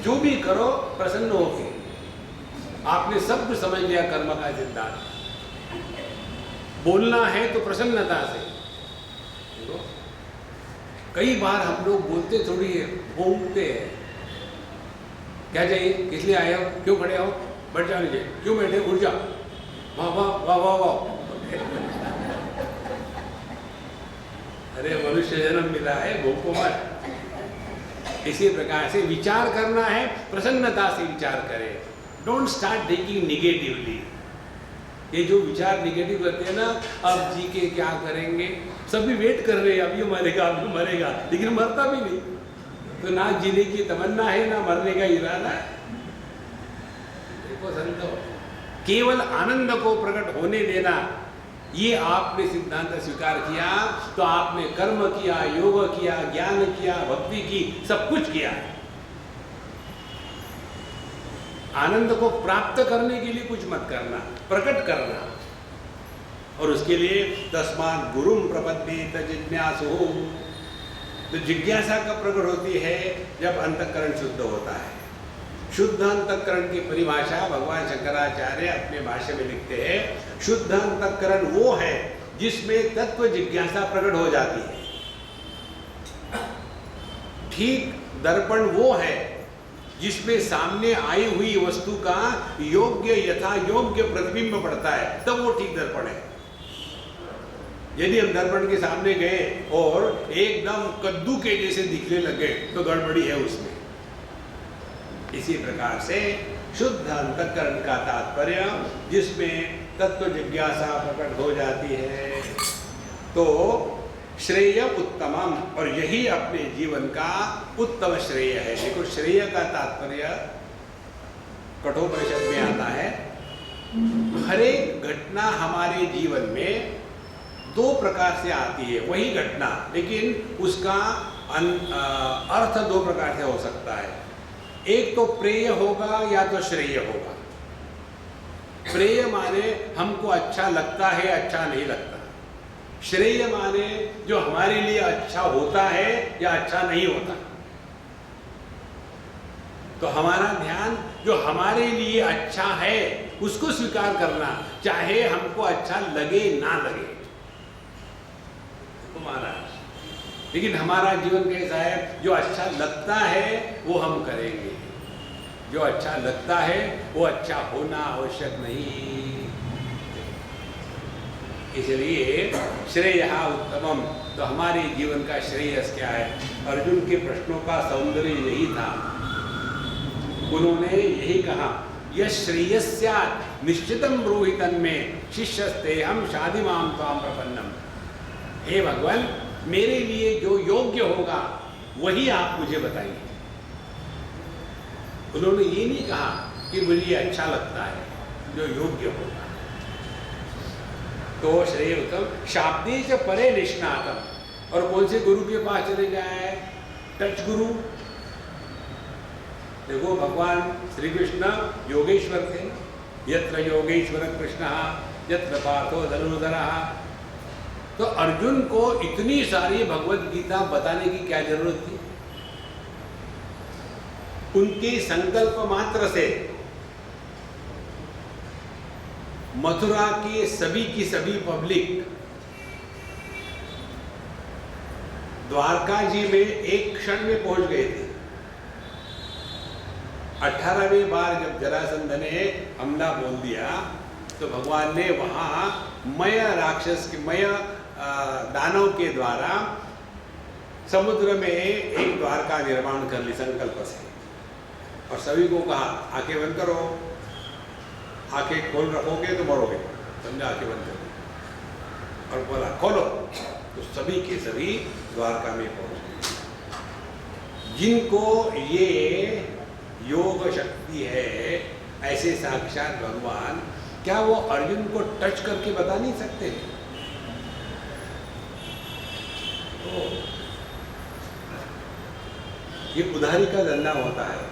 जो भी करो प्रसन्न होके, आपने सब कुछ समझ लिया कर्म का सिद्धांत। बोलना है तो प्रसन्नता से। कई बार हम लोग बोलते थोड़ी है, बोलते हैं। क्या चाहिए, किस लिए आए हो, क्यों खड़े हो, बैठ जाओ नीचे, क्यों बैठे, उठ जाओ, वाह वाह वाह वाह वाह। अरे मनुष्य जन्म मिला है, भूखो मत। इसी प्रकार से विचार करना है, प्रसन्नता से विचार करें। Don't start thinking negatively. ये जो विचार निगेटिव करते हैं ना, अब जी के क्या करेंगे, सभी वेट कर रहे हैं, अभी मरेगा अभी मरेगा, लेकिन मरता भी नहीं। तो ना जीने की तमन्ना है ना मरने का इरादा है। देखो संतो, केवल आनंद को प्रकट होने देना, ये आपने सिद्धांत स्वीकार किया तो आपने कर्म किया, योग किया, ज्ञान किया, भक्ति की, सब कुछ किया। आनंद को प्राप्त करने के लिए कुछ मत करना, प्रकट करना। और उसके लिए तस्मात् गुरुम प्रपद्येत जिज्ञासु। तो जिज्ञासा कब प्रकट होती है, जब अंतःकरण शुद्ध होता है। शुद्ध अंतःकरण की परिभाषा भगवान शंकराचार्य अपने भाष्य में लिखते हैं, शुद्ध अंतःकरण वो है जिसमें तत्व जिज्ञासा प्रकट हो जाती है। ठीक दर्पण वो है जिसमें सामने आई हुई वस्तु का योग्य यथा योग्य प्रतिबिंब पड़ता है, तब वो ठीक दर्पण है। यदि हम दर्पण के सामने गए और एकदम कद्दू के जैसे दिखने लगे तो गड़बड़ी है उसमें। इसी प्रकार से शुद्ध अंतःकरण का तात्पर्य जिसमें तत्व जिज्ञासा प्रकट हो जाती है, तो श्रेय उत्तमम, और यही अपने जीवन का उत्तम श्रेय है। देखो, श्रेय का तात्पर्य कठोपनिषद में आता है, हर एक घटना हमारे जीवन में दो प्रकार से आती है, वही घटना, लेकिन उसका अर्थ दो प्रकार से हो सकता है। एक तो प्रेय होगा या तो श्रेय होगा। प्रेय माने हमको अच्छा लगता है, अच्छा नहीं लगता। श्रेय माने जो हमारे लिए अच्छा होता है या अच्छा नहीं होता। तो हमारा ध्यान जो हमारे लिए अच्छा है उसको स्वीकार करना, चाहे हमको अच्छा लगे ना लगे। तो महाराज, लेकिन हमारा जीवन कैसा है, जो अच्छा लगता है वो हम करेंगे, जो अच्छा लगता है वो अच्छा होना आवश्यक नहीं। इसलिए श्रेयः उत्तमम, तो हमारे जीवन का श्रेयस क्या है। अर्जुन के प्रश्नों का सौंदर्य यही था, उन्होंने यही कहा, यश श्रेयस्यात् निश्चितम ब्रूहितन में शिष्यस्ते हम शादिमाम त्वाम प्रपन्नम। हे भगवान, मेरे लिए जो योग्य होगा वही आप मुझे बताइए। उन्होंने ये नहीं कहा कि मुझे अच्छा लगता है, जो योग्य होगा। तो श्रेय उत्तम शाब्दी से परे निष्णातम। और कौन से गुरु के पास चले जाए, टच गुरु। देखो, भगवान श्री कृष्ण योगेश्वर थे, यत्र योगेश्वर कृष्ण यत्र पार्थो धनुर्धरः। तो अर्जुन को इतनी सारी भगवत गीता बताने की क्या जरूरत थी। उनके संकल्प मात्र से मथुरा के सभी की सभी पब्लिक द्वारका जी में एक क्षण में पहुंच गए थे। 18वें बार जब जरासंध ने हमला बोल दिया तो भगवान ने वहां मय राक्षस के मय दानव के द्वारा समुद्र में एक द्वार का निर्माण कर ली संकल्प से, और सभी को कहा आंखें बंद करो, आंखें खोल रखोगे तो मरोगे, समझा, आंखें बंद करो, और बोला खोलो, तो सभी के सभी द्वारका में पहुंच गए। जिनको ये योग शक्ति है, ऐसे साक्षात भगवान, क्या वो अर्जुन को टच करके बता नहीं सकते? तो ये उधारी का धंधा होता है।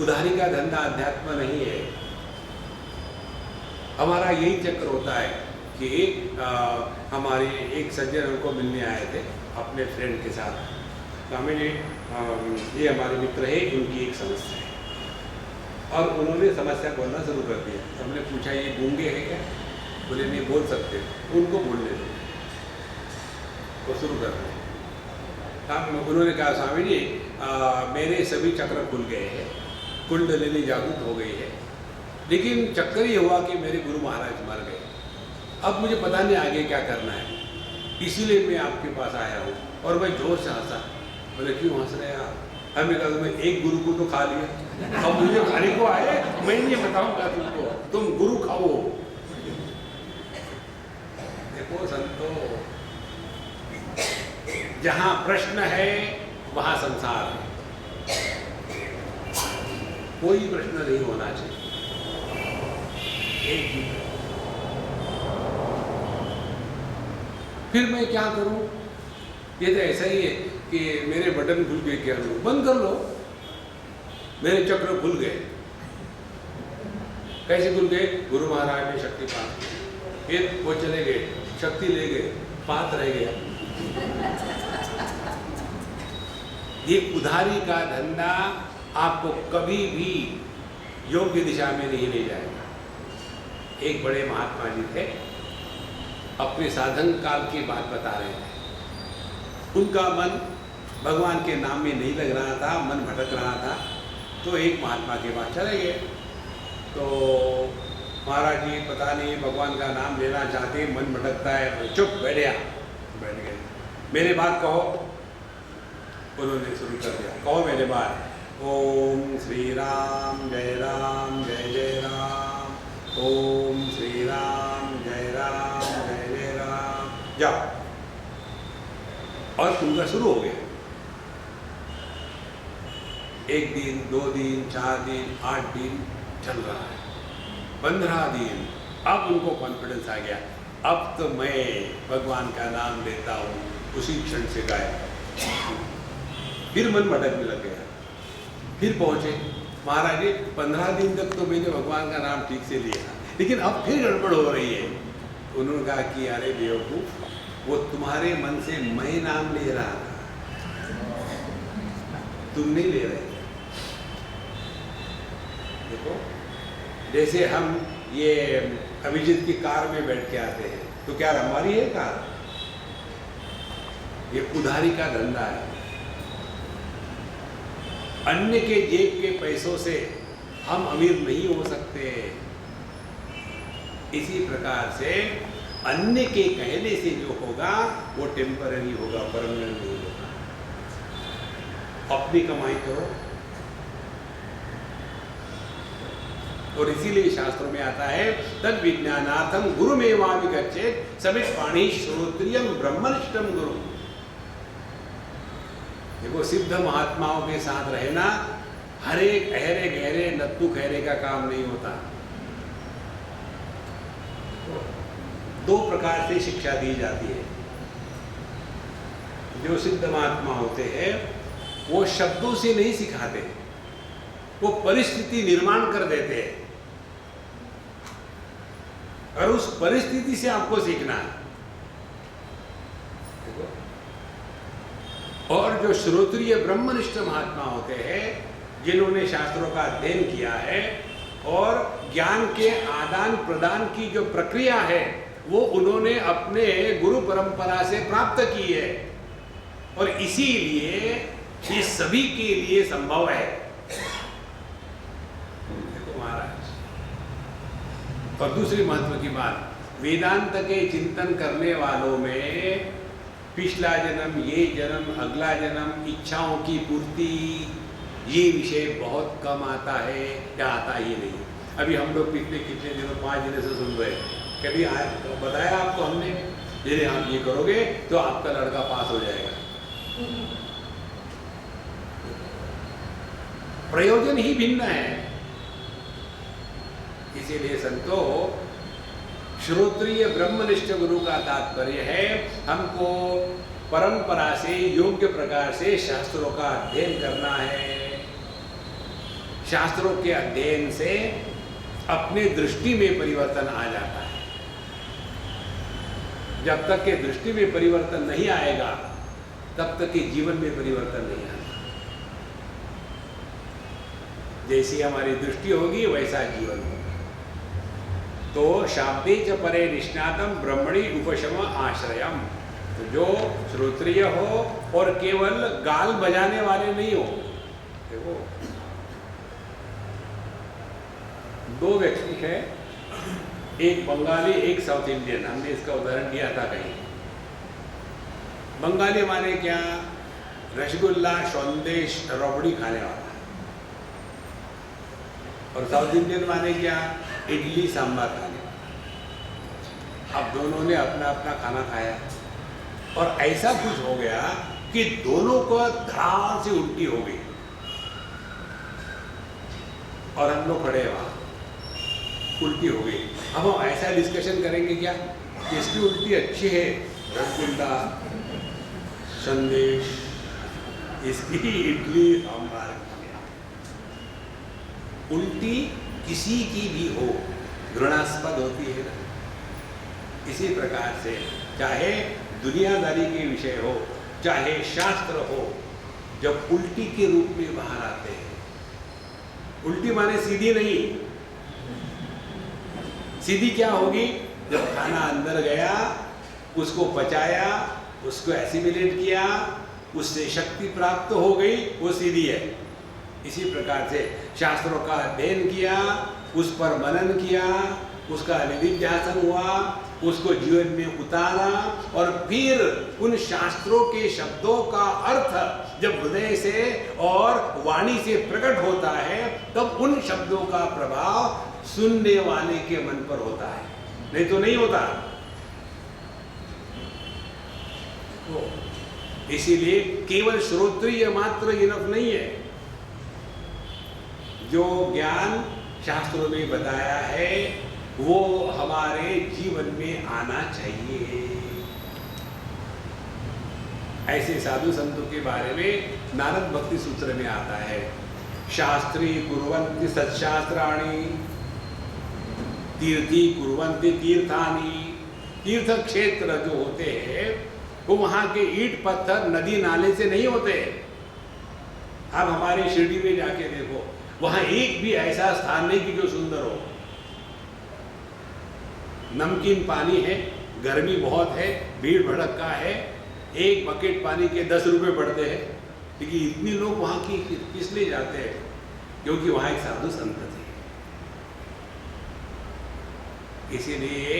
उधारी का धंधा अध्यात्म नहीं है। हमारा यही चक्र होता है कि हमारे एक सज्जन उनको मिलने आए थे अपने फ्रेंड के साथ। स्वामी जी, ये हमारे मित्र है, उनकी एक समस्या है, और उन्होंने समस्या बोलना शुरू कर दिया। हमने पूछा ये गूंगे हैं क्या? बोले नहीं बोल सकते, उनको बोलने दो, वो शुरू कर रहे हैं। उन्होंने कहा स्वामी जी मेरे सभी चक्र खुल गए हैं, कुंडलिनी जागृत हो गई है, लेकिन चक्कर ये हुआ कि मेरे गुरु महाराज मर गए। अब मुझे पता नहीं आगे क्या करना है, इसीलिए मैं आपके पास आया हूँ। और मैं जोर से हंसा। बोले क्यों हंस रहे आप? हमें कहा मैं एक गुरु को तो खा लिया, अब मुझे खाने को आए, मैं नहीं बताऊंगा तुमको, तुम गुरु खाओ। देखो संतो, जहां प्रश्न है वहां संसार है, कोई प्रश्न नहीं होना चाहिए, एक ही। फिर मैं क्या करूं? ये तो ऐसा ही है कि मेरे बटन खुल गए, क्या करूं? बंद कर लो। मेरे चक्र खुल गए। कैसे खुल गए? गुरु महाराज ने शक्ति पात की, फिर वो चले गए, शक्ति ले गए, पात रह गया। ये उधारी का धंधा आपको कभी भी योग्य दिशा में नहीं ले जाएगा। एक बड़े महात्मा जी थे, अपने साधन काल की बात बता रहे थे। उनका मन भगवान के नाम में नहीं लग रहा था, मन भटक रहा था, तो एक महात्मा के पास चले गए। तो महाराज जी पता नहीं भगवान का नाम लेना चाहते, मन भटकता है, चुप बैठ गए। मेरे बात कहो। उन्होंने शुरू कर दिया, कहो मेरे बात। ओम श्री राम जय राम जय जय राम, ओम श्री राम जय राम, जाओ। और उनका शुरू हो गया। 1 दिन, 2 दिन, 4 दिन, 8 दिन चल रहा है, 15 दिन। अब उनको कॉन्फिडेंस आ गया, अब तो मैं भगवान का नाम लेता हूँ, उसी क्षण से गायब। फिर मन भटकने लग गया। फिर पहुंचे महाराज जी, 15 दिन तक तो मैंने भगवान का नाम ठीक से लिया, लेकिन अब फिर गड़बड़ हो रही है। उन्होंने कहा कि अरे बेवकूफ, वो तुम्हारे मन से मैं नाम ले रहा था, तुम नहीं ले रहे। देखो, जैसे हम ये अभिजीत की कार में बैठ के आते हैं, तो क्या हमारी है कार? ये उधारी का धंधा है। अन्य के जेब के पैसों से हम अमीर नहीं हो सकते। इसी प्रकार से अन्य के कहने से जो होगा वो टेम्पररी होगा, परमानेंट नहीं होगा। अपनी कमाई करो। और इसीलिए शास्त्रों में आता है, तद विज्ञानार्थम गुरुमेवाभिगच्छेत् समित पाणी श्रोत्रियम ब्रह्मनिष्ठम गुरु। देखो, सिद्ध महात्माओं के साथ रहना हरे गहरे गहरे नत्थु खैरे का काम नहीं होता। 2 प्रकार से शिक्षा दी जाती है। जो सिद्ध महात्मा होते हैं वो शब्दों से नहीं सिखाते, वो परिस्थिति निर्माण कर देते हैं, और उस परिस्थिति से आपको सीखना है। और जो श्रोत्रिय ब्रह्मनिष्ठ महात्मा होते हैं, जिन्होंने शास्त्रों का अध्ययन किया है और ज्ञान के आदान प्रदान की जो प्रक्रिया है वो उन्होंने अपने गुरु परंपरा से प्राप्त की है, और इसीलिए ये सभी के लिए संभव है। देखो महाराज, और दूसरी महत्व की बात, वेदांत के चिंतन करने वालों में पिछला जन्म, ये जन्म, अगला जन्म, इच्छाओं की पूर्ति, ये विषय बहुत कम आता है या आता ही नहीं। अभी हम लोग पिछले कितने दिनों, 5 दिन से सुन रहे, कभी बताया आपको हमने, यदि आप ये करोगे तो आपका लड़का पास हो जाएगा। प्रयोजन ही भिन्न है। इसीलिए संतो, श्रोत्रिय ब्रह्मनिष्ठ गुरु का तात्पर्य है हमको परंपरा से योग्य प्रकार से शास्त्रों का अध्ययन करना है। शास्त्रों के अध्ययन से अपने दृष्टि में परिवर्तन आ जाता है। जब तक के दृष्टि में परिवर्तन नहीं आएगा, तब तक के जीवन में परिवर्तन नहीं आता। जैसी हमारी दृष्टि होगी वैसा जीवन होगा। तो शाब्दे च परे निष्णातम ब्रह्मणि उपशम आश्रयम। तो जो श्रोत्रिय हो और केवल गाल बजाने वाले नहीं हो। देखो, 2 व्यक्ति है, एक बंगाली, एक साउथ इंडियन। हमने इसका उदाहरण दिया था कहीं। बंगाली माने क्या? रसगुल्ला, संदेश, रबड़ी खाने वाला। और साउथ इंडियन माने क्या? इडली, सांभर खाने वाला। अब दोनों ने अपना अपना खाना खाया और ऐसा कुछ हो गया कि दोनों को धार से उल्टी हो गई। और हम लोग खड़े वहां, उल्टी हो गई। अब हम ऐसा डिस्कशन करेंगे क्या कि इसकी उल्टी अच्छी है, रसगुल्ला, संदेश, इसकी इडली, सांभर। उल्टी किसी की भी हो, घृणास्पद होती है ना। इसी प्रकार से चाहे दुनियादारी के विषय हो, चाहे शास्त्र हो, जब उल्टी के रूप में बाहर आते हैं, उल्टी माने सीधी नहीं। सीधी क्या होगी? जब खाना अंदर गया, उसको पचाया, उसको एसिमिलेट किया, उससे शक्ति प्राप्त हो गई, वो सीधी है। इसी प्रकार से शास्त्रों का अध्ययन किया, उस पर मनन किया, उसका निधिध्यासन हुआ, उसको जीवन में उतारा, और फिर उन शास्त्रों के शब्दों का अर्थ जब हृदय से और वाणी से प्रकट होता है, तब उन शब्दों का प्रभाव सुनने वाले के मन पर होता है, नहीं तो नहीं होता। तो इसीलिए केवल श्रोत्रिय मात्र इनफ नहीं है। जो ज्ञान शास्त्रों में बताया है वो हमारे जीवन में आना चाहिए। ऐसे साधु संतों के बारे में नारद भक्ति सूत्र में आता है, शास्त्री कुर्वन्ति सत्शास्त्राणि, तीर्थी कुर्वन्ति तीर्थानि। तीर्थ क्षेत्र जो होते हैं वो वहां के ईंट पत्थर नदी नाले से नहीं होते। आप हमारी शिरडी में जाके देखो, वहां एक भी ऐसा स्थान नहीं कि जो सुंदर हो। नमकीन पानी है, गर्मी बहुत है, भीड़ भड़का है, एक बकेट पानी के 10 रुपए पड़ते हैं, लेकिन इतने लोग वहां की किस लिए जाते हैं? क्योंकि वहां एक साधु संत थे। इसीलिए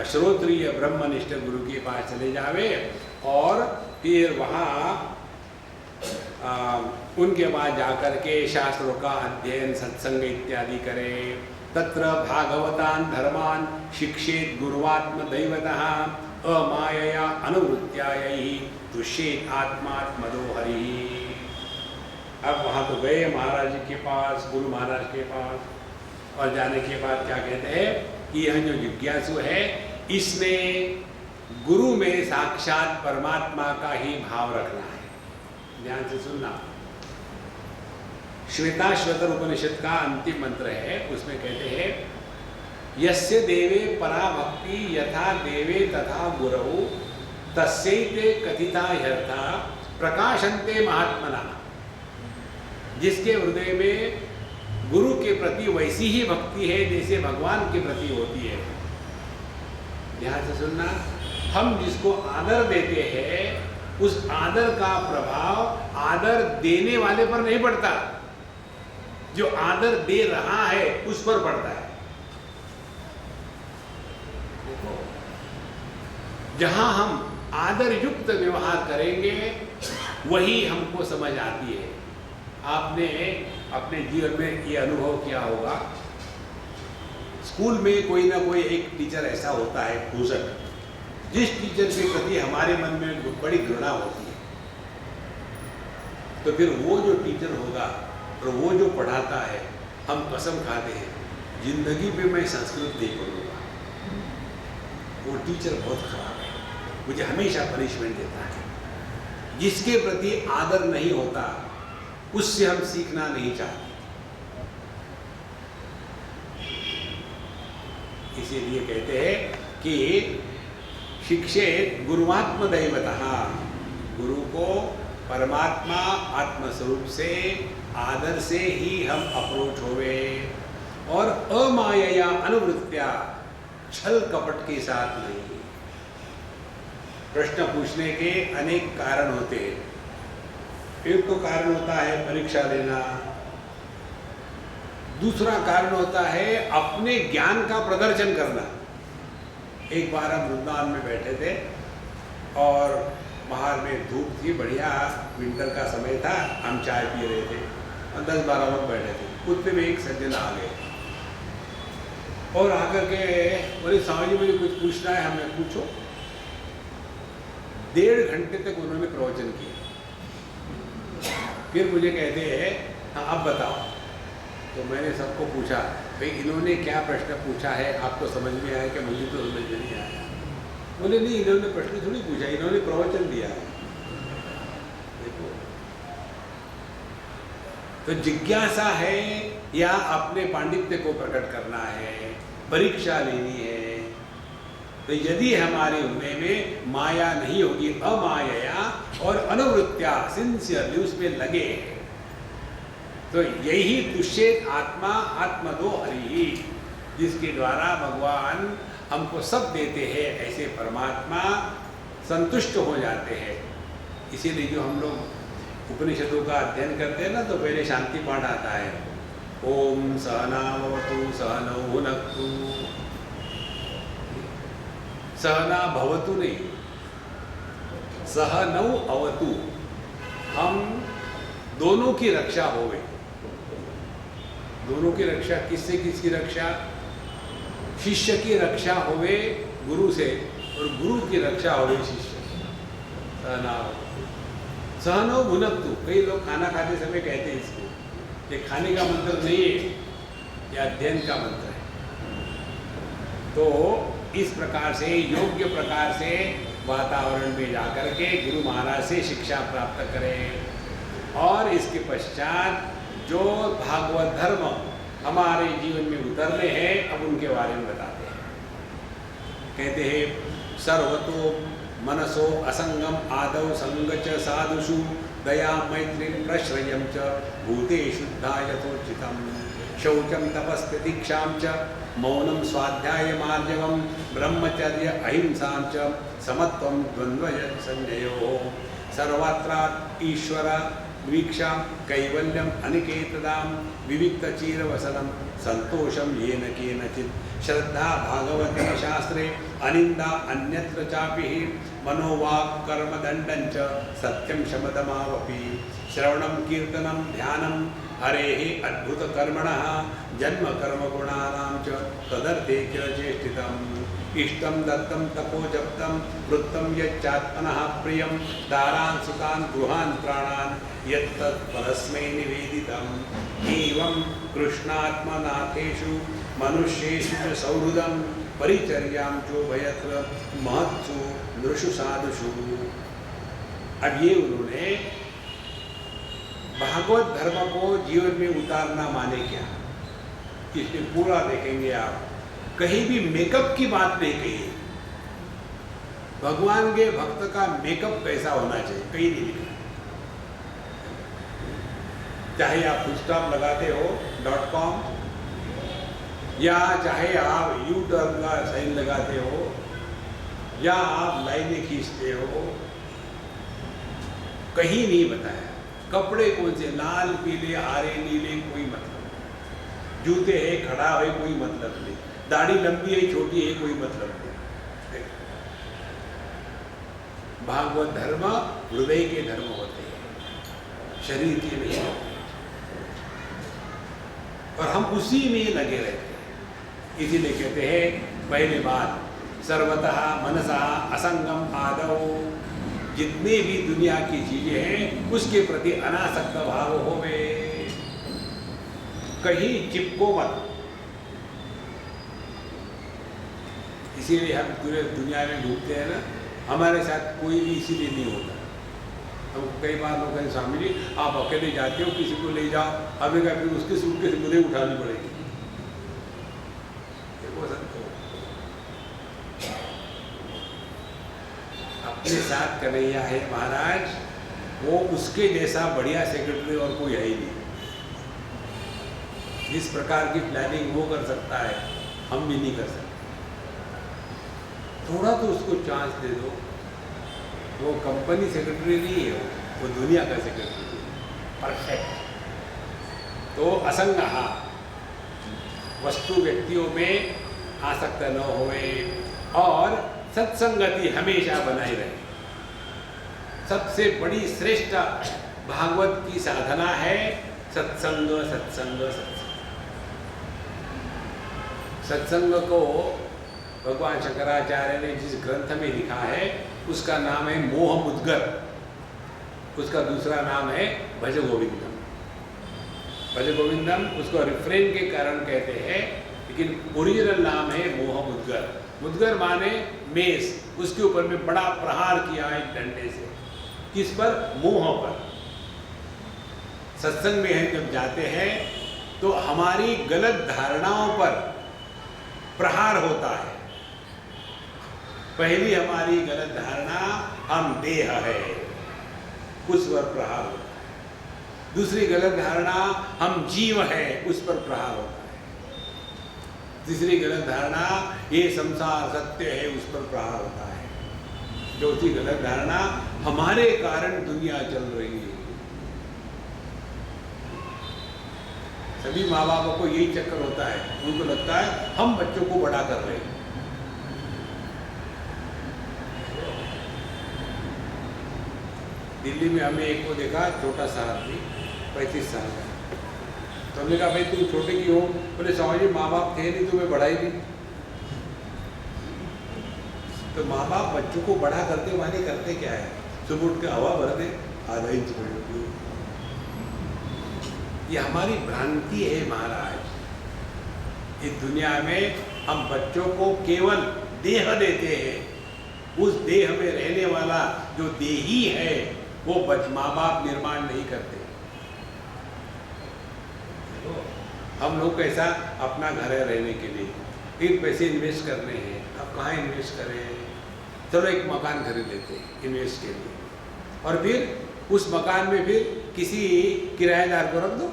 श्रोत्रिय ब्रह्मनिष्ठ गुरु के पास चले जावे और फिर वहां उनके बाद जाकर के शास्त्रों का अध्ययन, सत्संग इत्यादि करे। तत्र भागवतान धर्मान शिक्षेत गुरुवात्म दैवतः अमायया अनुवृत्त्यायैहि तुष्येत आत्मात्मदो हरिः। अब वहाँ तो गए महाराज जी के पास, गुरु महाराज के पास, और जाने के बाद क्या कहते हैं कि यह जो जिज्ञासु है इसने गुरु में साक्षात परमात्मा का ही भाव रखना है। ध्यान से सुनना, श्वेताश्वतर उपनिषद का अंतिम मंत्र है, उसमें कहते हैं यस्य देवे परा भक्ति यथा देवे तथा गुरौ तस्यैते कथिता ह्यर्था प्रकाशन्ते महात्मना। जिसके हृदय में गुरु के प्रति वैसी ही भक्ति है जैसे भगवान के प्रति होती है, ध्यान से सुनना, हम जिसको आदर देते हैं उस आदर का प्रभाव आदर देने वाले पर नहीं पड़ता, जो आदर दे रहा है उस पर पड़ता है। देखो, जहां हम आदर युक्त व्यवहार करेंगे वही हमको समझ आती है। आपने अपने जीवन में ये अनुभव किया होगा, स्कूल में कोई ना कोई एक टीचर ऐसा होता है पूजक, जिस टीचर के प्रति हमारे मन में बड़ी घृणा होती है। तो फिर वो जो टीचर होगा और वो जो पढ़ाता है, हम कसम खाते हैं जिंदगी में मैं संस्कृत नहीं पढ़ूंगा, वो टीचर बहुत खराब है, मुझे हमेशा पनिशमेंट देता है। जिसके प्रति आदर नहीं होता उससे हम सीखना नहीं चाहते। इसीलिए कहते हैं कि शिक्षेत गुरुआत्म दैवतः, गुरु को परमात्मा आत्मस्वरूप से आदर से ही हम अप्रोच होवे, और अमाया अनुवृत्त्या, छल कपट के साथ नहीं। प्रश्न पूछने के अनेक कारण होते हैं। एक तो कारण होता है परीक्षा लेना, दूसरा कारण होता है अपने ज्ञान का प्रदर्शन करना। एक बार हम वृंदावन में बैठे थे और बाहर में धूप थी, बढ़िया विंटर का समय था, हम चाय पी रहे थे और 10-12 लोग बैठे थे। उतने में एक सज्जन आ गए और आकर के बोले, स्वामी जी मुझे कुछ पूछना है। हमें पूछो। 1.5 घंटे तक उन्होंने प्रवचन किया। फिर मुझे कहते हैं, हाँ अब बताओ। तो मैंने सबको पूछा, भाई इन्होंने क्या प्रश्न पूछा है, आपको समझ में आया कि मुझे तो समझ में नहीं आया। बोले नहीं, इन्होंने प्रश्न थोड़ी पूछा, इन्होंने प्रवचन दिया है। देखो, तो जिज्ञासा है या अपने पांडित्य को प्रकट करना है, परीक्षा लेनी है। तो यदि हमारे हृदय में माया नहीं होगी, अमाया और अनुवृत्त्या सिंसियरली उसमें लगे, तो यही तुष्येत आत्मा आत्मदो हरि, जिसके द्वारा भगवान हमको सब देते हैं, ऐसे परमात्मा संतुष्ट हो जाते हैं। इसीलिए जो हम लोग उपनिषदों का अध्ययन करते हैं ना, तो पहले शांति पाठ आता है, ओम सहनावतु सहनौ भुनक्तु, सहना भवतु नहीं, सहनौ अवतु, हम दोनों की रक्षा होवे। दोनों की रक्षा किससे, किसकी रक्षा? शिष्य की रक्षा होवे गुरु से और गुरु की रक्षा होवे शिष्य से। सहनौ भुनक्तु, कई लोग खाना खाते समय कहते हैं इसको, ये खाने का मंत्र नहीं है, यह अध्ययन का मंत्र है। तो इस प्रकार से योग्य प्रकार से वातावरण में जाकर के गुरु महाराज से शिक्षा प्राप्त करें, और इसके पश्चात जो भागवत धर्म हमारे जीवन में उतरने हैं, अब उनके बारे में बताते हैं। कहते हैं, सर्वतो मनसो असंगम आदौ संग च साधुषु दया मैत्री प्रश्रयं च भूतेषु शुद्धा यथोचितम शौचम तपस्तितिक्षां च मौनम स्वाध्याय मार्जवम ब्रह्मचर्य अहिंसा च समत्वं द्वंद्व संजयो सर्वत्र ईश्वर वीक्षा कैवल्यम अनिकेतदां विविक्त चीरवसनम संतोषम येन केनचित् श्रद्धा भागवते शास्त्रे अनिंदा अन्यत्र चापि मनोवाक् कर्म दंडं च सत्यं शमदमावपि श्रवणं कीर्तनं ध्यानं हरेः अद्भुत कर्मणः जन्म कर्म गुणानां च तदर्थे किल चेष्टितम् इष्टं दत्तं तपो जप्तं वृत्तं यच्चात्मनः प्रियं दारान् सुतान् गृहान् प्राणान् यत्तत् परस्मै निवेदितम् एवं कृष्णात्मनाथेषु मनुष्येषु च सौहृदं परिचर्यां चोभयत्र महत्सु नृषु साधुषु। अब ये उन्होंने भागवत धर्म को जीवन में उतारना माने क्या, इसमें पूरा देखेंगे आप। कहीं भी मेकअप की बात नहीं कही। भगवान के भक्त का मेकअप कैसा होना चाहिए कहीं नहीं लिखा। चाहे आप फुल स्टॉप लगाते हो .com या चाहे आप U टर्न का साइन लगाते हो या आप लाइनें खींचते हो, कहीं नहीं बताया। कपड़े कौन से, लाल पीले हरे नीले, कोई मतलब नहीं। जूते है, खड़ा है, कोई मतलब नहीं। दाढ़ी लंबी है छोटी है, कोई मतलब नहीं। भागवत धर्म हृदय के धर्म होते हैं, शरीर के नहीं होते, और हम उसी में लगे रहते हैं। इसीलिए कहते हैं पहली बात, सर्वतः मनसा असंगम आदौ, जितने भी दुनिया की चीजें हैं उसके प्रति अनासक्त भाव होवे, कहीं चिपको मत। इसीलिए हम पूरे दुनिया में घूमते हैं ना, हमारे साथ कोई भी इसीलिए नहीं होता। हम कई बार लोग कहें स्वामी जी आप अकेले जाते हो, किसी को ले जाओ, हमें क्या फिर उसके सूटकेस मुझे उठानी पड़ेगी। देखो सबको अपने साथ कन्हैया है महाराज, वो उसके जैसा बढ़िया सेक्रेटरी और कोई है ही नहीं। जिस प्रकार की प्लानिंग वो कर सकता है, हम भी नहीं कर सकते। थोड़ा तो उसको चांस दे दो। वो कंपनी सेक्रेटरी नहीं है, वो दुनिया का सेक्रेटरी है, परफेक्ट। तो असंग वस्तु व्यक्तियों में आसक्त न होवे और सत्संगति हमेशा बनाए रहे। सबसे बड़ी श्रेष्ठ भागवत की साधना है सत्संग, सत्संग, सत्संग। सत्संग को भगवान शंकराचार्य ने जिस ग्रंथ में लिखा है उसका नाम है मोह मुद्गर, उसका दूसरा नाम है भज गोविंदम। भज गोविंदम उसको रिफ्रेन के कारण कहते हैं, लेकिन ओरिजिनल नाम है मोह मुद्गर। मुद्गर माने मेष, उसके ऊपर में बड़ा प्रहार किया है डंडे से। किस पर? मोह पर। सत्संग में हम जब जाते हैं तो हमारी गलत धारणाओं पर प्रहार होता है। पहली हमारी गलत धारणा हम देह है, उस पर प्रहार होता है। दूसरी गलत धारणा हम जीव है, उस पर प्रहार होता है। तीसरी गलत धारणा ये संसार सत्य है, उस पर प्रहार होता है। चौथी गलत धारणा हमारे कारण दुनिया चल रही है। सभी माँ बापों को यही चक्कर होता है, उनको लगता है हम बच्चों को बड़ा कर रहे हैं। दिल्ली में हमें एक को देखा, छोटा सा आदमी 35 साल का। तो हमने कहा भाई तुम छोटे की हो? बोले स्वामी जी माँ बाप थे नहीं, तुम्हें बढ़ाई दी। तो माँ बाप बच्चों को बड़ा करते माने करते क्या है? सुबह उठ के हवा भर दे, आधा इंच बढ़। ये हमारी भ्रांति है महाराज। इस दुनिया में हम बच्चों को केवल देह देते हैं। उस देह में रहने वाला जो देही है वो माँ बाप निर्माण नहीं करते। हम लोग कैसा अपना घर है रहने के लिए, फिर पैसे इन्वेस्ट करने हैं। अब कहाँ इन्वेस्ट करें? चलो एक मकान खरीद लेते हैं इन्वेस्ट के लिए, और फिर उस मकान में फिर किसी किराएदार को रख दो।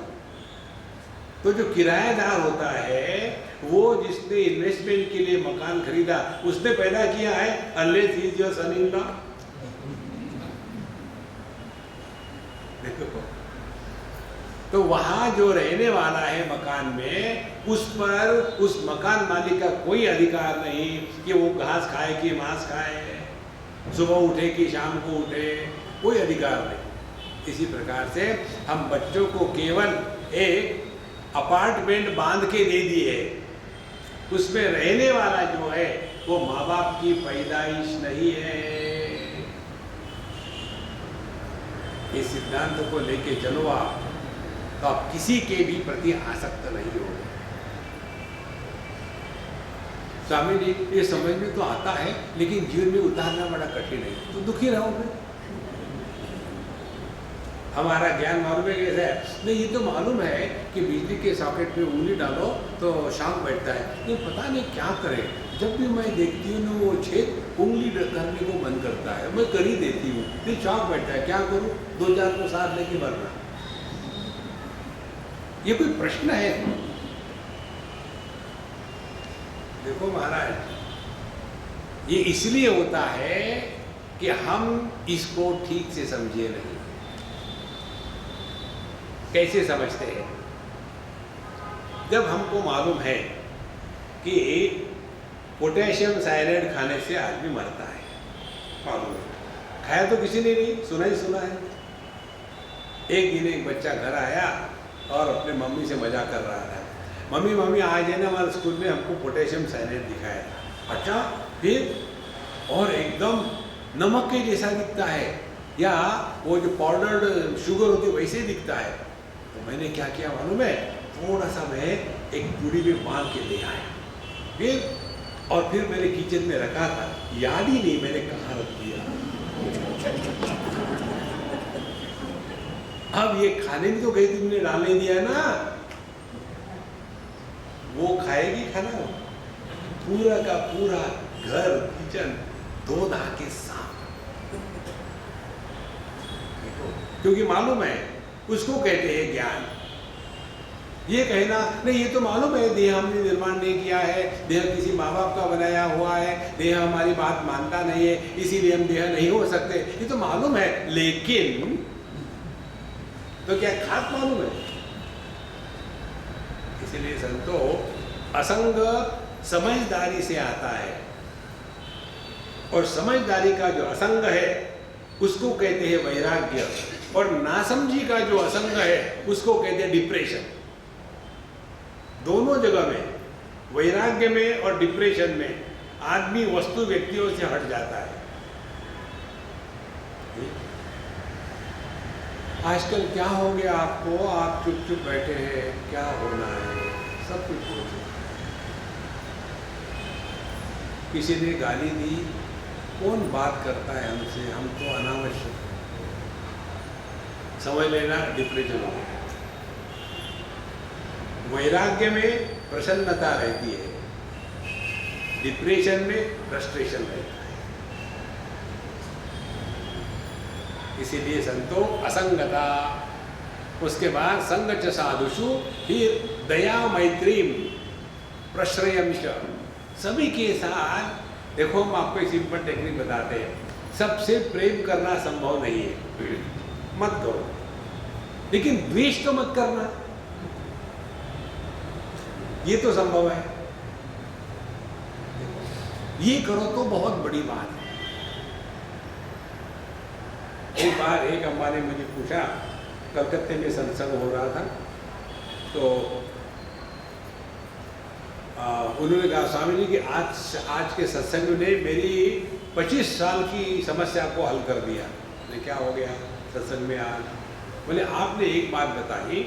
तो जो किराएदार होता है वो जिसने इन्वेस्टमेंट के लिए मकान खरीदा उसने पैदा किया है, unless he is your son in law. देखो, तो वहां जो रहने वाला है मकान में, उस पर उस मकान मालिक का कोई अधिकार नहीं कि वो घास खाए कि मांस खाए, सुबह उठे कि शाम को उठे, कोई अधिकार नहीं। इसी प्रकार से हम बच्चों को केवल एक अपार्टमेंट बांध के दे दिए, उसमें रहने वाला जो है वो माँ बाप की पैदाइश नहीं है। इस सिद्धांत को लेके चलो आप, तो आप किसी के भी प्रति आसक्त नहीं हो। स्वामी जी ये समझ में तो आता है लेकिन जीवन में उतारना बड़ा कठिन है, तो दुखी रहोगे। हमारा ज्ञान मालूम है कैसा है? नहीं, ये तो मालूम है कि बिजली के सॉकेट में उंगली डालो तो शॉक बैठता है, ये पता नहीं क्या करें। जब भी मैं देखती हूँ ना वो छेद उंगली करने को मन करता है, मैं कर ही देती हूँ, फिर शॉक बैठता है, क्या करूँ? 2-4 को साथ लेके भरना। ये कोई प्रश्न है? देखो महाराज, ये इसलिए होता है कि हम इसको ठीक से समझे नहीं। कैसे समझते हैं? जब हमको मालूम है कि पोटेशियम साइनाइड खाने से आदमी मरता है, मालूम है, खाया तो किसी ने नहीं, सुना ही सुना है। एक दिन एक बच्चा घर आया और अपने मम्मी से मजाक कर रहा था, मम्मी मम्मी आज है ना हमारे स्कूल में हमको पोटेशियम साइनाइड दिखाया था। अच्छा, फिर? और एकदम नमक के जैसा दिखता है, या वो जो पाउडर्ड शुगर होती है वैसे ही दिखता है। तो मैंने क्या किया मालूम है, थोड़ा सा मैं एक पूरी में बांध के ले आया, फिर मेरे किचन में रखा था, याद ही नहीं मैंने कहाँ रख दिया। अब ये खाने में तो गई तुमने डालने दिया ना, वो खाएगी खाना, पूरा का पूरा घर किचन धो धा के साफ, क्योंकि मालूम है, उसको कहते हैं ज्ञान। ये कहना नहीं, ये तो मालूम है देह हमने निर्माण नहीं किया है, देह किसी माँ बाप का बनाया हुआ है, देह हमारी बात मानता नहीं है, इसीलिए हम देह नहीं हो सकते, ये तो मालूम है, लेकिन तो क्या खात मालूम है? इसीलिए संतो, असंग समझदारी से आता है, और समझदारी का जो असंग है उसको कहते हैं वैराग्य, और नासमझी का जो असंग है उसको कहते हैं डिप्रेशन। दोनों जगह में, वैराग्य में और डिप्रेशन में, आदमी वस्तु व्यक्तियों से हट जाता है। आजकल क्या हो गया आपको, आप चुप चुप बैठे हैं, क्या होना है, सब कुछ हो चुका। किसी ने गाली दी, कौन बात करता है हमसे, हम तो अनावश्यक, समझ लेना डिप्रेशन हो गया। वैराग्य में प्रसन्नता रहती है, डिप्रेशन में फ्रस्ट्रेशन रहता है। इसीलिए संतो असंगता, उसके बाद संगच साधुषु, फिर दया मैत्रीम प्रश्रयंश, सभी के साथ। देखो हम आपको एक सिंपल टेक्निक बताते हैं, सबसे प्रेम करना संभव नहीं है, मत करो, लेकिन द्वेष तो मत करना, ये तो संभव है। ये करो तो बहुत बड़ी बात है। एक बार एक अम्मा ने मुझे पूछा, कलकत्ते में सत्संग हो रहा था, तो उन्होंने कहा स्वामी जी कि आज के सत्संग ने मेरी 25 साल की समस्या को हल कर दिया। मैं क्या हो गया सत्संग में आज? बोले आपने एक बात बताई,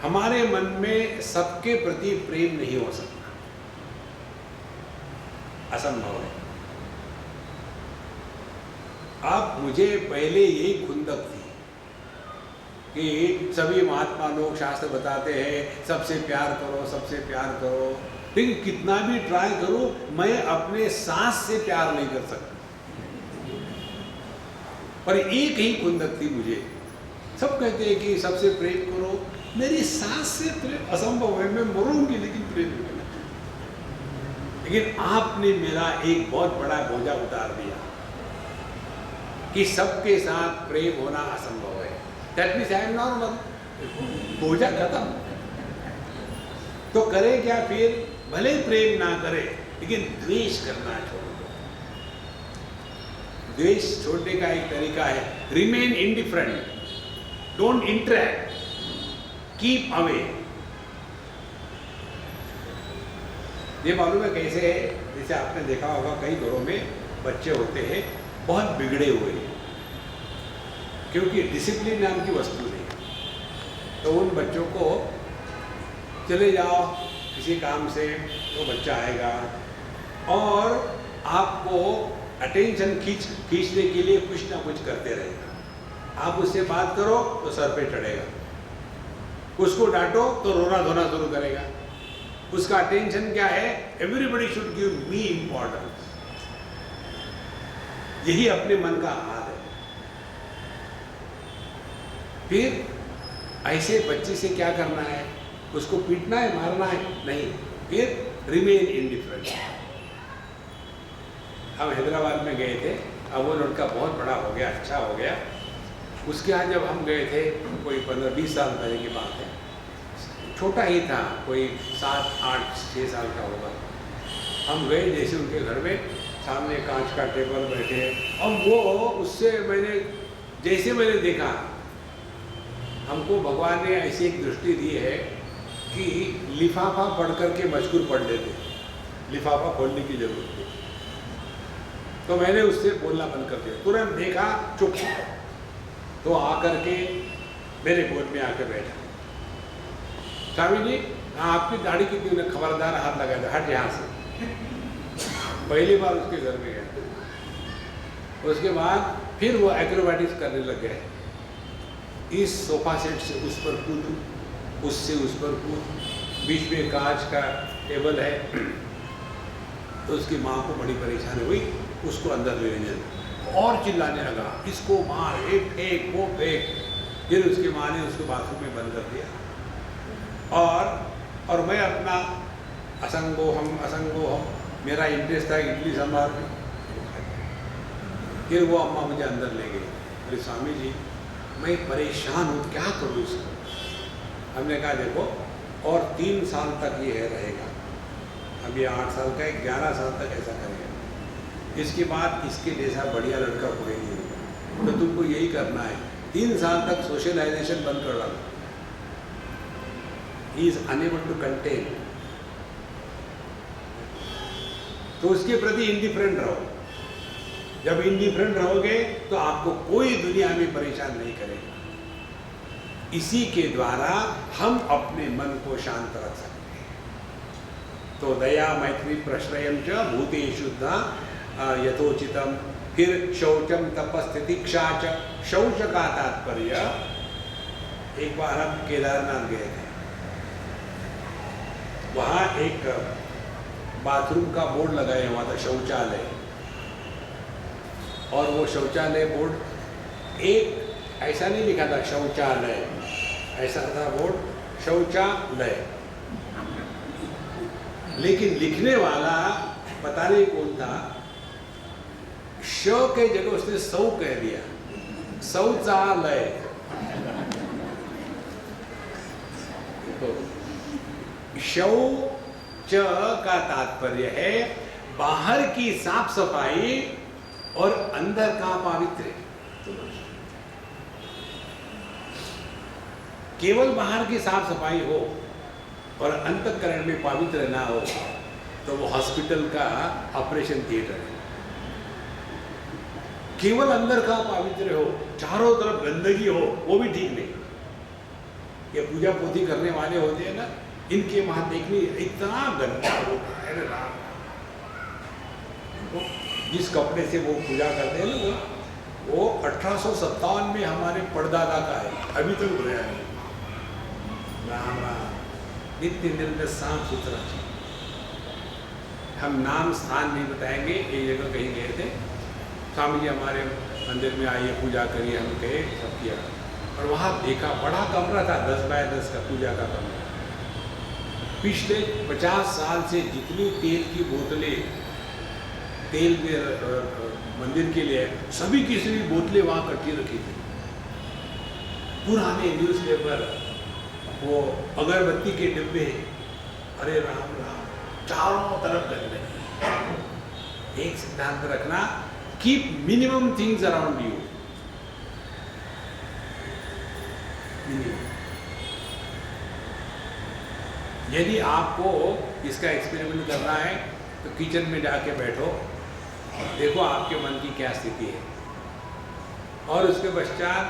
हमारे मन में सबके प्रति प्रेम नहीं हो सकता, असंभव है। अब मुझे पहले यही खुंदक थी कि सभी महात्मा लोग शास्त्र बताते हैं सबसे प्यार करो, सबसे प्यार करो, लेकिन कितना भी ट्राई करूं मैं अपने सांस से प्यार नहीं कर सकता। पर एक ही खुंदक थी मुझे, सब कहते हैं कि सबसे प्रेम करो, मेरी सांस से प्रेम असंभव है, मैं मरूंगी लेकिन प्रेम नहीं करना। लेकिन आपने मेरा एक बहुत बड़ा बोझा उतार दिया कि सबके साथ प्रेम होना असंभव है। That means I am normal, बोझा खत्म। तो करे क्या फिर? भले प्रेम ना करे लेकिन द्वेष करना छोड़ दो। द्वेष छोड़ने का एक तरीका है, remain indifferent, don't interact, keep away. ये मालूम है कैसे है? जैसे आपने देखा होगा कई घरों में बच्चे होते हैं बहुत बिगड़े हुए हैं, क्योंकि डिसिप्लिन नाम की वस्तु नहीं। तो उन बच्चों को चले जाओ किसी काम से, तो बच्चा आएगा और आपको अटेंशन खींचने के लिए कुछ ना कुछ करते रहेगा। आप उससे बात करो तो सर पे चढ़ेगा, उसको डांटो तो रोना धोना शुरू करेगा। उसका अटेंशन क्या है? Everybody should give me importance. यही अपने मन का हाल है। फिर ऐसे बच्चे से क्या करना है? उसको पीटना है, मारना है? नहीं। फिर रिमेन इंडिफरेंट। हम हैदराबाद में गए थे। अब वो लड़का बहुत बड़ा हो गया, अच्छा हो गया। उसके यहाँ जब हम गए थे, कोई 15-20 साल पहले की बात है, छोटा ही था, कोई 7-8-6 साल का होगा। हम गए जैसे उनके घर में, सामने कांच का टेबल बैठे, अब वो उससे जैसे मैंने देखा, हमको भगवान ने ऐसी एक दृष्टि दी है कि लिफाफा पढ़ करके मजकूर पढ़ लेते, लिफाफा खोलने की जरूरत नहीं। तो मैंने उससे बोलना बंद कर दिया, तुरंत देखा, चुप। तो आकर के मेरे गोद में आकर बैठा, स्वामी जी आपकी दाढ़ी कितनी, उन्हें खबरदार हाथ लगा दिया, हट यहाँ से। पहली बार उसके घर में गया। उसके बाद फिर वो एक्रोबैटिक्स करने लग गए, इस सोफा सेट से उस पर कूद, उससे उस पर कूद, बीच में कांच का टेबल है। तो उसकी माँ को बड़ी परेशानी हुई, उसको अंदर ले गए और चिल्लाने लगा, इसको मार, एक फेंक, वो फेंक। फिर उसकी माँ ने उसको बाथरूम में बंद कर दिया। और मैं अपना असंगोहम मेरा इंटरेस्ट था इडली सांभर में। फिर वो अम्मा मुझे अंदर ले गई, अरे स्वामी जी मैं परेशान हूँ, क्या करूँ इसको। हमने कहा देखो, और 3 साल तक ये रहेगा, अभी 8 साल का है, 11 साल तक ऐसा करेगा। इसके बाद इसके जैसा बढ़िया लड़का कोई नहीं होगा, तो तुमको यही करना है, 3 साल तक सोशलाइजेशन बंद कर डालो। He is unable to contain. तो उसके प्रति इंडिफरेंट रहो। जब इंडिफरेंट रहोगे तो आपको कोई दुनिया में परेशान नहीं करेगा। इसी के द्वारा हम अपने मन को शांत रख सकते हैं। तो दया मैत्री प्रश्रयम च भूतेषु यथोचितम। फिर शौचम तपस्थितिक्षा च। शौच का तात्पर्य, एक बार हम केदारनाथ गए थे, वहाँ एक बाथरूम का बोर्ड लगाया हुआ था, शौचालय। और वो शौचालय बोर्ड एक ऐसा नहीं लिखा था शौचालय, ऐसा था बोर्ड शौचालय, लेकिन लिखने वाला पता नहीं कौन था, श के जगह उसने सौ कह दिया, शौचालय। तो शौच का तात्पर्य है बाहर की साफ सफाई और अंदर का पावित्र्य। केवल बाहर की साफ सफाई हो और अंतःकरण में पावित्र्य ना हो तो वो हॉस्पिटल का ऑपरेशन थिएटर है। केवल अंदर का पावित्र्य हो, चारों तरफ गंदगी हो, वो भी ठीक नहीं। ये पूजा पोथी करने वाले होते हैं ना, इनके वहां देखने इतना गंदा होता है ना, जिस कपड़े से वो पूजा करते हैं ना, वो 1857 में हमारे परदादा का है, अभी तक धोया नहीं। राम राम, नित्य निर्मल साफ सुथरा। हम नाम स्थान नहीं बताएंगे। एक जगह कहीं गए थे, स्वामी जी हमारे मंदिर में आइए पूजा करिए, हम गए, सब किया। और वहाँ देखा बड़ा कमरा था, 10 बाय 10 का पूजा का कमरा। पिछले 50 साल से जितनी तेल की बोतलें तेल में मंदिर के लिए, सभी की सभी बोतलें वहाँ इकट्ठी रखी थी। पुराने न्यूज़पेपर, वो अगरबत्ती के डिब्बे, अरे राम राम, चारों तरफ गंदगी। एक सिद्धांत रखना, keep minimum things around you. यदि आपको इसका एक्सपेरिमेंट करना है तो किचन में जाके बैठो, देखो आपके मन की क्या स्थिति है, और उसके पश्चात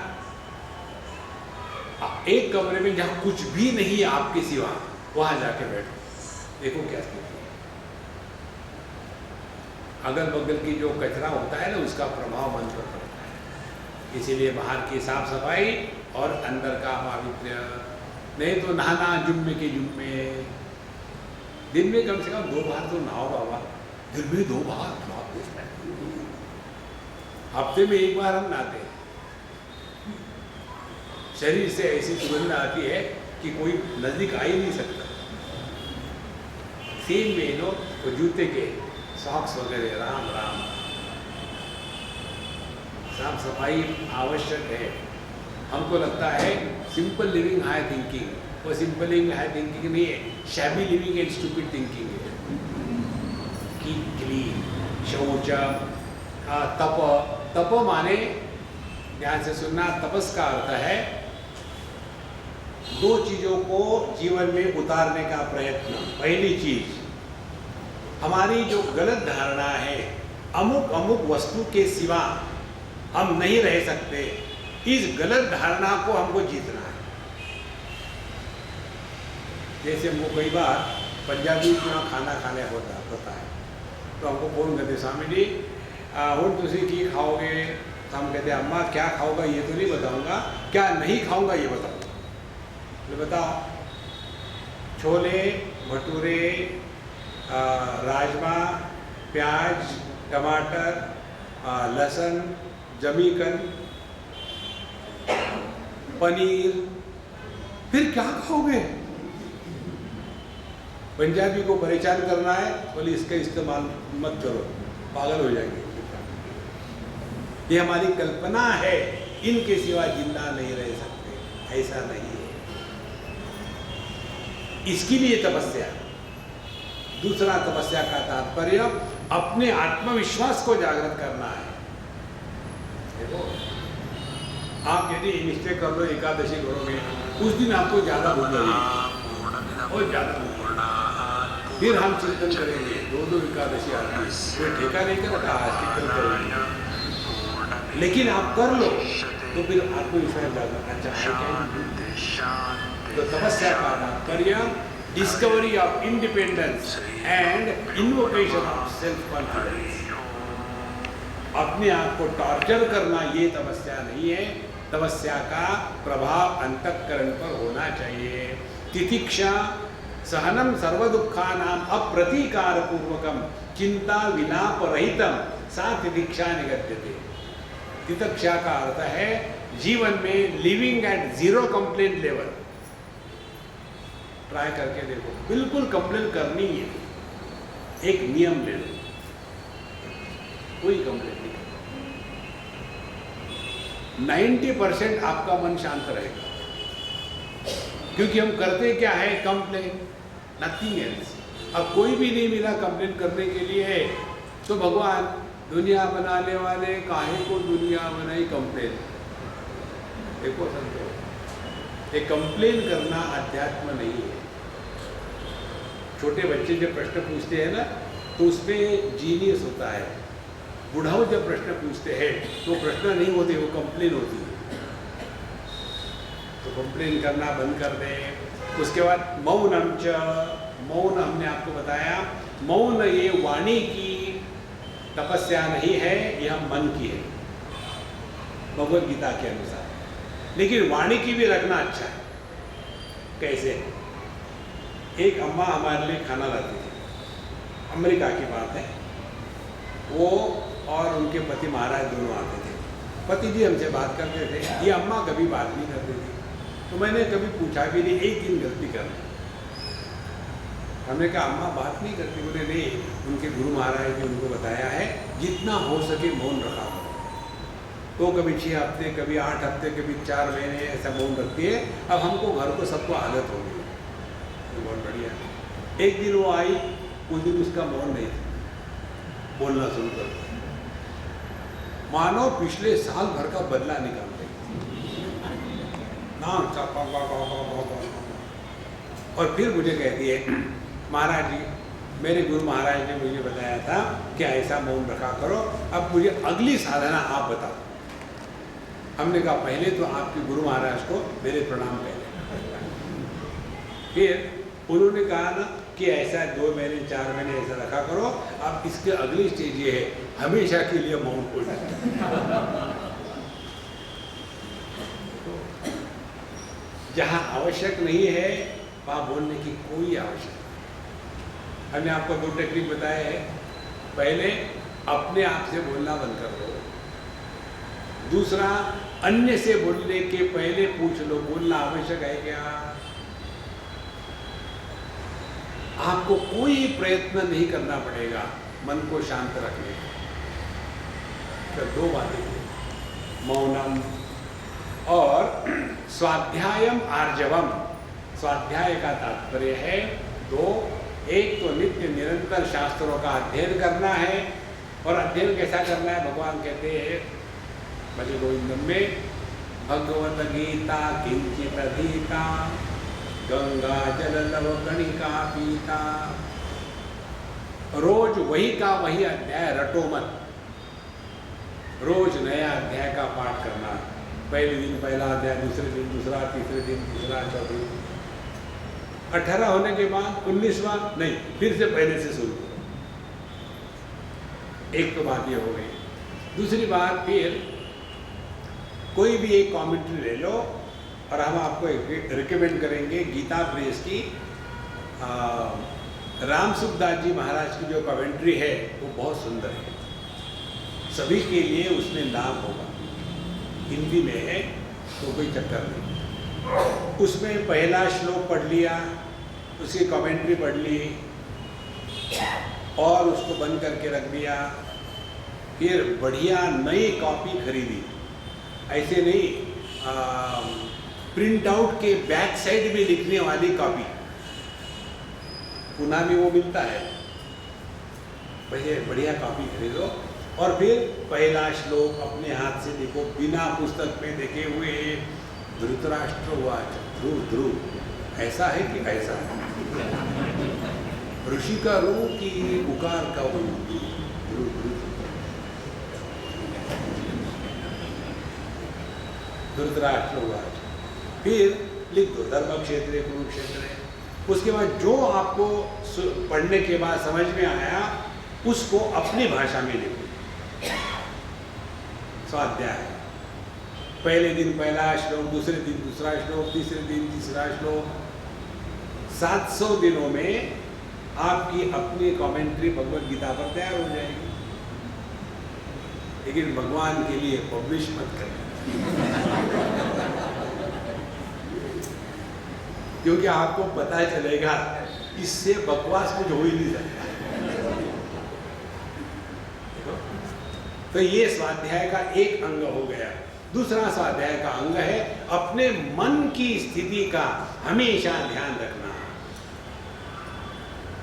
एक कमरे में जहाँ कुछ भी नहीं है आपके सिवा, वहां जाके बैठो, देखो क्या स्थिति है। अगल बगल की जो कचरा होता है ना, उसका प्रभाव मन पर पड़ता है। इसीलिए बाहर की साफ सफाई और अंदर का पावित्र्य। नहीं तो नहाना जुम्मे के जुम्मे, दिन में कम से कम 2 बार तो नहाओ बाबा। दिन में 2 बार, हफ्ते में 1 बार हम नहाते हैं। शरीर से ऐसी सुगंध आती है कि कोई नजदीक आ ही नहीं सकता। सेम में नो, तो जूते के सॉक्स वगैरह, राम राम। साफ सफाई आवश्यक है। हमको लगता है सिंपल लिविंग हाई थिंकिंग, वो सिंपल लिविंग हाई थिंकिंग नहीं है, shabby living and stupid thinking है। की क्लीन, शौच, तप। तप माने, ध्यान से सुनना, तपस का अर्थ है दो चीजों को जीवन में उतारने का प्रयत्न। पहली चीज, हमारी जो गलत धारणा है, अमुक अमुक वस्तु के सिवा हम नहीं रह सकते, इस गलत धारणा को हमको जीतना है। जैसे हमको कई बार पंजाबी खाना खाने होता है तो हमको फोन करते, स्वामी जी हूँ तुसी की खाओगे? तो हम कहते हैं अम्मा क्या खाओगा ये तो नहीं बताऊंगा, क्या नहीं खाऊंगा ये बताऊंगा। तो बताओ, छोले भटूरे, राजमा, प्याज, टमाटर, लहसुन, जमीकन, पनीर, फिर क्या खाओगे? पंजाबी को परेशान करना है, बोले इसका इस्तेमाल मत करो, पागल हो जाएंगे। ये हमारी कल्पना है, इनके सिवा जिंदा नहीं रह सकते, ऐसा नहीं है। इसके लिए तपस्या। दूसरा तपस्या का तात्पर्य अपने आत्मविश्वास को जागृत करना है। देखो, आप यदि निश्चय कर लो एकादशी करोगे, उस दिन आपको ज्यादा भूख लगेगी और ज्यादा भूख, फिर हम चिंतन करेंगे दो एकादशी आती है, कोई ठेका नहीं कर रखा आज की कल करेंगे, लेकिन आप कर लो तो फिर आपको विश्वास जाएगा, अच्छा है। तो तपस्या का तात्पर्य discovery of independence and invocation of self confidence. अपने आप को टॉर्चर करना ये तपस्या नहीं है। तपस्या का प्रभाव अंतःकरण पर होना चाहिए। तितिक्षा सहनम सर्व दुखानाम अप्रतीकार पूर्वकम चिंता विलाप रहितम सा तितिक्षा निगद्यते। तितिक्षा का अर्थ है जीवन में living at zero complaint level. Try करके देखो, बिल्कुल कंप्लेन करनी है, एक नियम ले लो, कोई कंप्लेन नहीं। 90% आपका मन शांत रहेगा, क्योंकि हम करते क्या है, कंप्लेन, नथिंग एल्स। अब कोई भी नहीं मिला कंप्लेन करने के लिए, तो भगवान दुनिया बनाने वाले काहे को दुनिया बनाई कंप्लेन। देखो संतो, ये कंप्लेन करना अध्यात्म नहीं है। छोटे बच्चे जब प्रश्न पूछते हैं ना, तो उसमें जीनियस होता है। बुढ़ाऊ जब प्रश्न पूछते हैं तो प्रश्न नहीं होते, वो कंप्लेन होती है। तो कंप्लेन करना बंद कर दें। उसके बाद मौनम च, मौन हमने आपको बताया, मौन ये वाणी की तपस्या नहीं है, यह मन की है भगवद गीता के अनुसार। लेकिन वाणी की भी रखना अच्छा है। कैसे? एक अम्मा हमारे लिए खाना लाती थी, अमेरिका की बात है। वो और उनके पति महाराज दोनों आते थे। पति जी हमसे बात करते थे, ये अम्मा कभी बात नहीं करती थी। तो मैंने कभी पूछा भी नहीं, एक दिन गलती कर ली। हमने कहा अम्मा बात नहीं करती? बोले नहीं, उनके गुरु महाराज ने उनको बताया है जितना हो सके मौन रखा करो। तो कभी 6 हफ्ते, कभी 8 हफ्ते, कभी 4 महीने ऐसा मौन रखती है। अब हमको घर को सबको आदत हो गई, तो बहुत बढ़िया। एक दिन वो आई, उस दिन उसका मौन नहीं था, बोलना शुरू कर दिया, मानो पिछले साल भर का बदला निकाल रही ना। और फिर मुझे कहती है, महाराज जी, मेरे गुरु महाराज ने मुझे बताया था कि ऐसा मौन रखा करो, अब मुझे अगली साधना आप बताओ। हमने कहा पहले तो आपके गुरु महाराज को मेरे प्रणाम पहले। फिर उन्होंने कहा ना कि ऐसा 2 महीने 4 महीने ऐसा रखा करो। अब इसके अगली स्टेज ये है, हमेशा के लिए मौन हो जाए। जहाँ आवश्यक नहीं है वहाँ बोलने की कोई आवश्यकता नहीं। हमने आपको 2 टेक्निक बताए हैं। पहले अपने आप से बोलना बंद कर दो। दूसरा, अन्य से बोलने के पहले पूछ लो, बोलना आवश्यक है क्या? आपको कोई प्रयत्न नहीं करना पड़ेगा मन को शांत रखने का। तो 2 बातें। मौनम और स्वाध्यायम आर्जवम। स्वाध्याय का तात्पर्य है दो, एक तो नित्य निरंतर शास्त्रों का अध्ययन करना है, और अध्ययन कैसा करना है भगवान कहते हैं भजन गोविंदम में, भगवत गीता किंचित अधीता गंगा जल लव कणिका पीता। रोज वही का वही अध्याय रटो मत, रोज नया अध्याय का पाठ करना। पहले दिन पहला अध्याय, दूसरे दिन दूसरा, तीसरे दिन तीसरा, चौथे दिन 18 होने के बाद 19वां नहीं, फिर से पहले से शुरू। एक तो बात ये हो गई। दूसरी बात, फिर कोई भी एक कमेंट्री ले लो, और हम आपको रिकमेंड करेंगे गीता प्रेस की राम सुखदास जी महाराज की जो कमेंट्री है वो बहुत सुंदर है, सभी के लिए उसमें लाभ होगा। हिंदी में है तो कोई चक्कर नहीं। उसमें पहला श्लोक पढ़ लिया, उसकी कमेंट्री पढ़ ली और उसको बंद करके रख दिया, फिर बढ़िया नई कॉपी खरीदी। ऐसे नहीं, प्रिंट आउट के बैक साइड में लिखने वाली कॉपी, पुणे में वो मिलता है, भैया बढ़िया कॉपी खरीदो और फिर पहला श्लोक अपने हाथ से लिखो, बिना पुस्तक में देखे हुए। धृतराष्ट्र वाच ध्रुव ध्रुव, ऐसा है कि ऐसा है, ऋषि का रू की उकार का ध्रुव ध्रुव। धृतराष्ट्र वाच, फिर लिख दो धर्म क्षेत्र कुरुक्षेत्र है। उसके बाद जो आपको पढ़ने के बाद समझ में आया उसको अपनी भाषा में लिखो। स्वाध्याय, पहले दिन पहला श्लोक, दूसरे दिन दूसरा श्लोक, तीसरे दिन तीसरा श्लोक। 700 दिनों में आपकी अपनी कमेंट्री भगवत गीता पर तैयार हो जाएगी। लेकिन भगवान के लिए पब्लिश मत करें क्योंकि आपको पता चलेगा इससे बकवास कुछ हो ही नहीं सकता। तो ये स्वाध्याय का एक अंग हो गया। दूसरा स्वाध्याय का अंग है अपने मन की स्थिति का हमेशा ध्यान रखना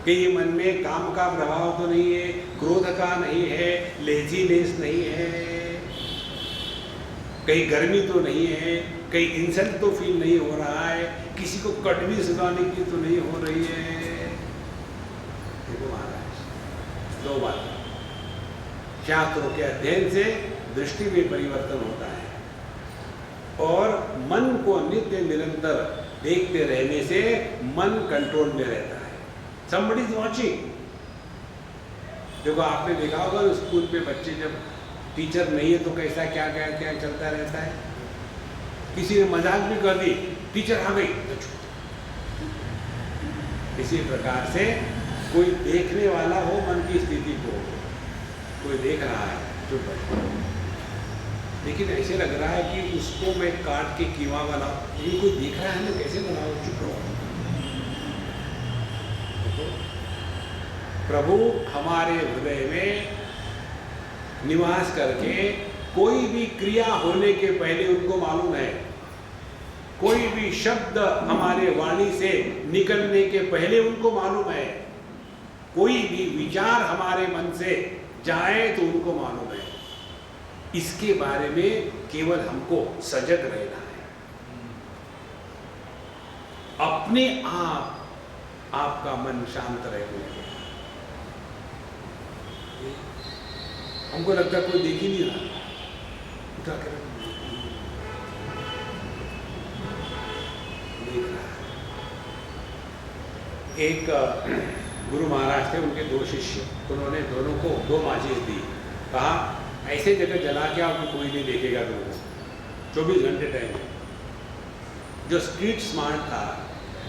कि ये मन में काम का प्रभाव तो नहीं है, क्रोध का नहीं है, लेजीनेस नहीं है, कहीं गर्मी तो नहीं है, कहीं इंसल्ट तो फील नहीं हो रहा है, किसी को कटवी सुनाने की तो नहीं हो रही है। देखो महाराज, दो बात, शास्त्रों के अध्ययन से दृष्टि में परिवर्तन होता है और मन को नित्य निरंतर देखते रहने से मन कंट्रोल में रहता है। Somebody is watching। देखो आपने देखा होगा स्कूल में बच्चे जब टीचर नहीं है तो कैसा क्या क्या क्या चलता रहता है। किसी ने मजाक भी कर दी, टीचर आ गई तो चुप। इसी प्रकार से कोई देखने वाला हो मन की स्थिति को, कोई देख रहा है चुप बैठो, लेकिन ऐसे लग रहा है कि उसको मैं काट के कीमा बनाऊं, लेकिन कोई देख रहा है ना, कैसे बनाऊं, चुप रहो। प्रभु हमारे हृदय में निवास करके कोई भी क्रिया होने के पहले उनको मालूम है, कोई भी शब्द हमारे वाणी से निकलने के पहले उनको मालूम है, कोई भी विचार हमारे मन से जाए तो उनको मालूम है। इसके बारे में केवल हमको सजग रहना है। अपने आप आपका मन शांत रहने लगे। हमको लगता है कोई देख ही नहीं रहा, उठा कर देख रहा है। एक गुरु महाराज थे, उनके दो शिष्य, उन्होंने दोनों को 2 माचिस दी, कहा ऐसे जगह जला के आपको कोई नहीं देखेगा तुमको, 24 घंटे टाइम। जो स्ट्रीट स्मार्ट था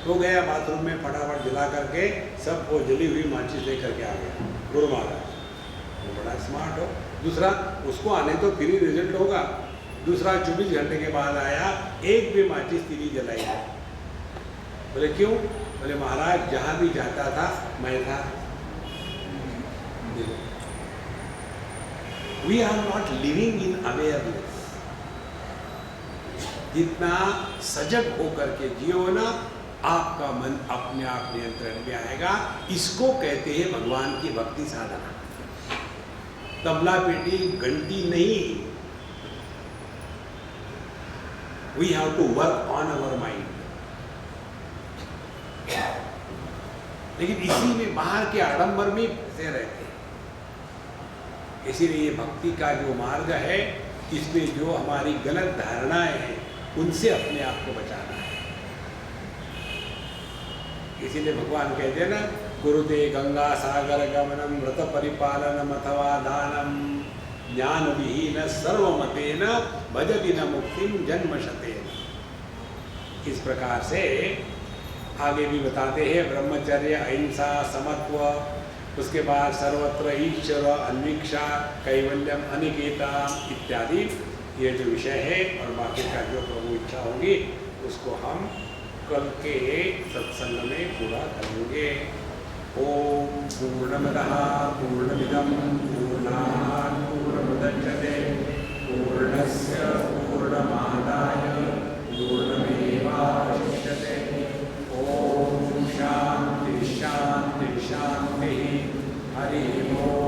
वो गया बाथरूम में फटाफट जला करके सब वो जली हुई माचिस लेकर के आ गया गुरु महाराज। वो बड़ा स्मार्ट हो। दूसरा, उसको आने तो फिर ही रिजल्ट होगा। दूसरा 24 घंटे के बाद आया, एक भी माचिस तिली जलाई है। बोले क्यों? बोले महाराज जहां भी जाता था मैं था। We are not living in awareness. जितना सजग होकर के जियो ना, आपका मन अपने आप नियंत्रण में आएगा। इसको कहते हैं भगवान की भक्ति साधना। तबला पेटी घंटी नहीं। We have to work on our mind. लेकिन इसी में बाहर के आडंबर में फंसे रहते हैं। इसीलिए ये भक्ति का जो मार्ग है, इसमें जो हमारी गलत धारणाएं हैं, उनसे अपने आप को बचाना है। इसीलिए भगवान कहते हैं ना, गुरुते गंगा सागर गमनम व्रत परिपालनम अथवा दानम ज्ञान विहीन सर्वमतेन भजति न मुक्तिम जन्मशतेन। इस प्रकार से आगे भी बताते हैं, ब्रह्मचर्य, अहिंसा, समत्व, उसके बाद सर्वत्र ईश्वर अन्वीक्षा, कैवल्यम, अनिकेता इत्यादि ये जो विषय है, और बाकी का जो प्रभु इच्छा होगी उसको हम कल के सत्संग में पूरा करेंगे। ओम पूर्णमदः पूर्णमिदं पूर्णात् पूर्णमुदच्यते पूर्णस्य पूर्णमादाय पूर्णमेवावशिष्यते। ओम शांति शांति शांति। हरि ओम।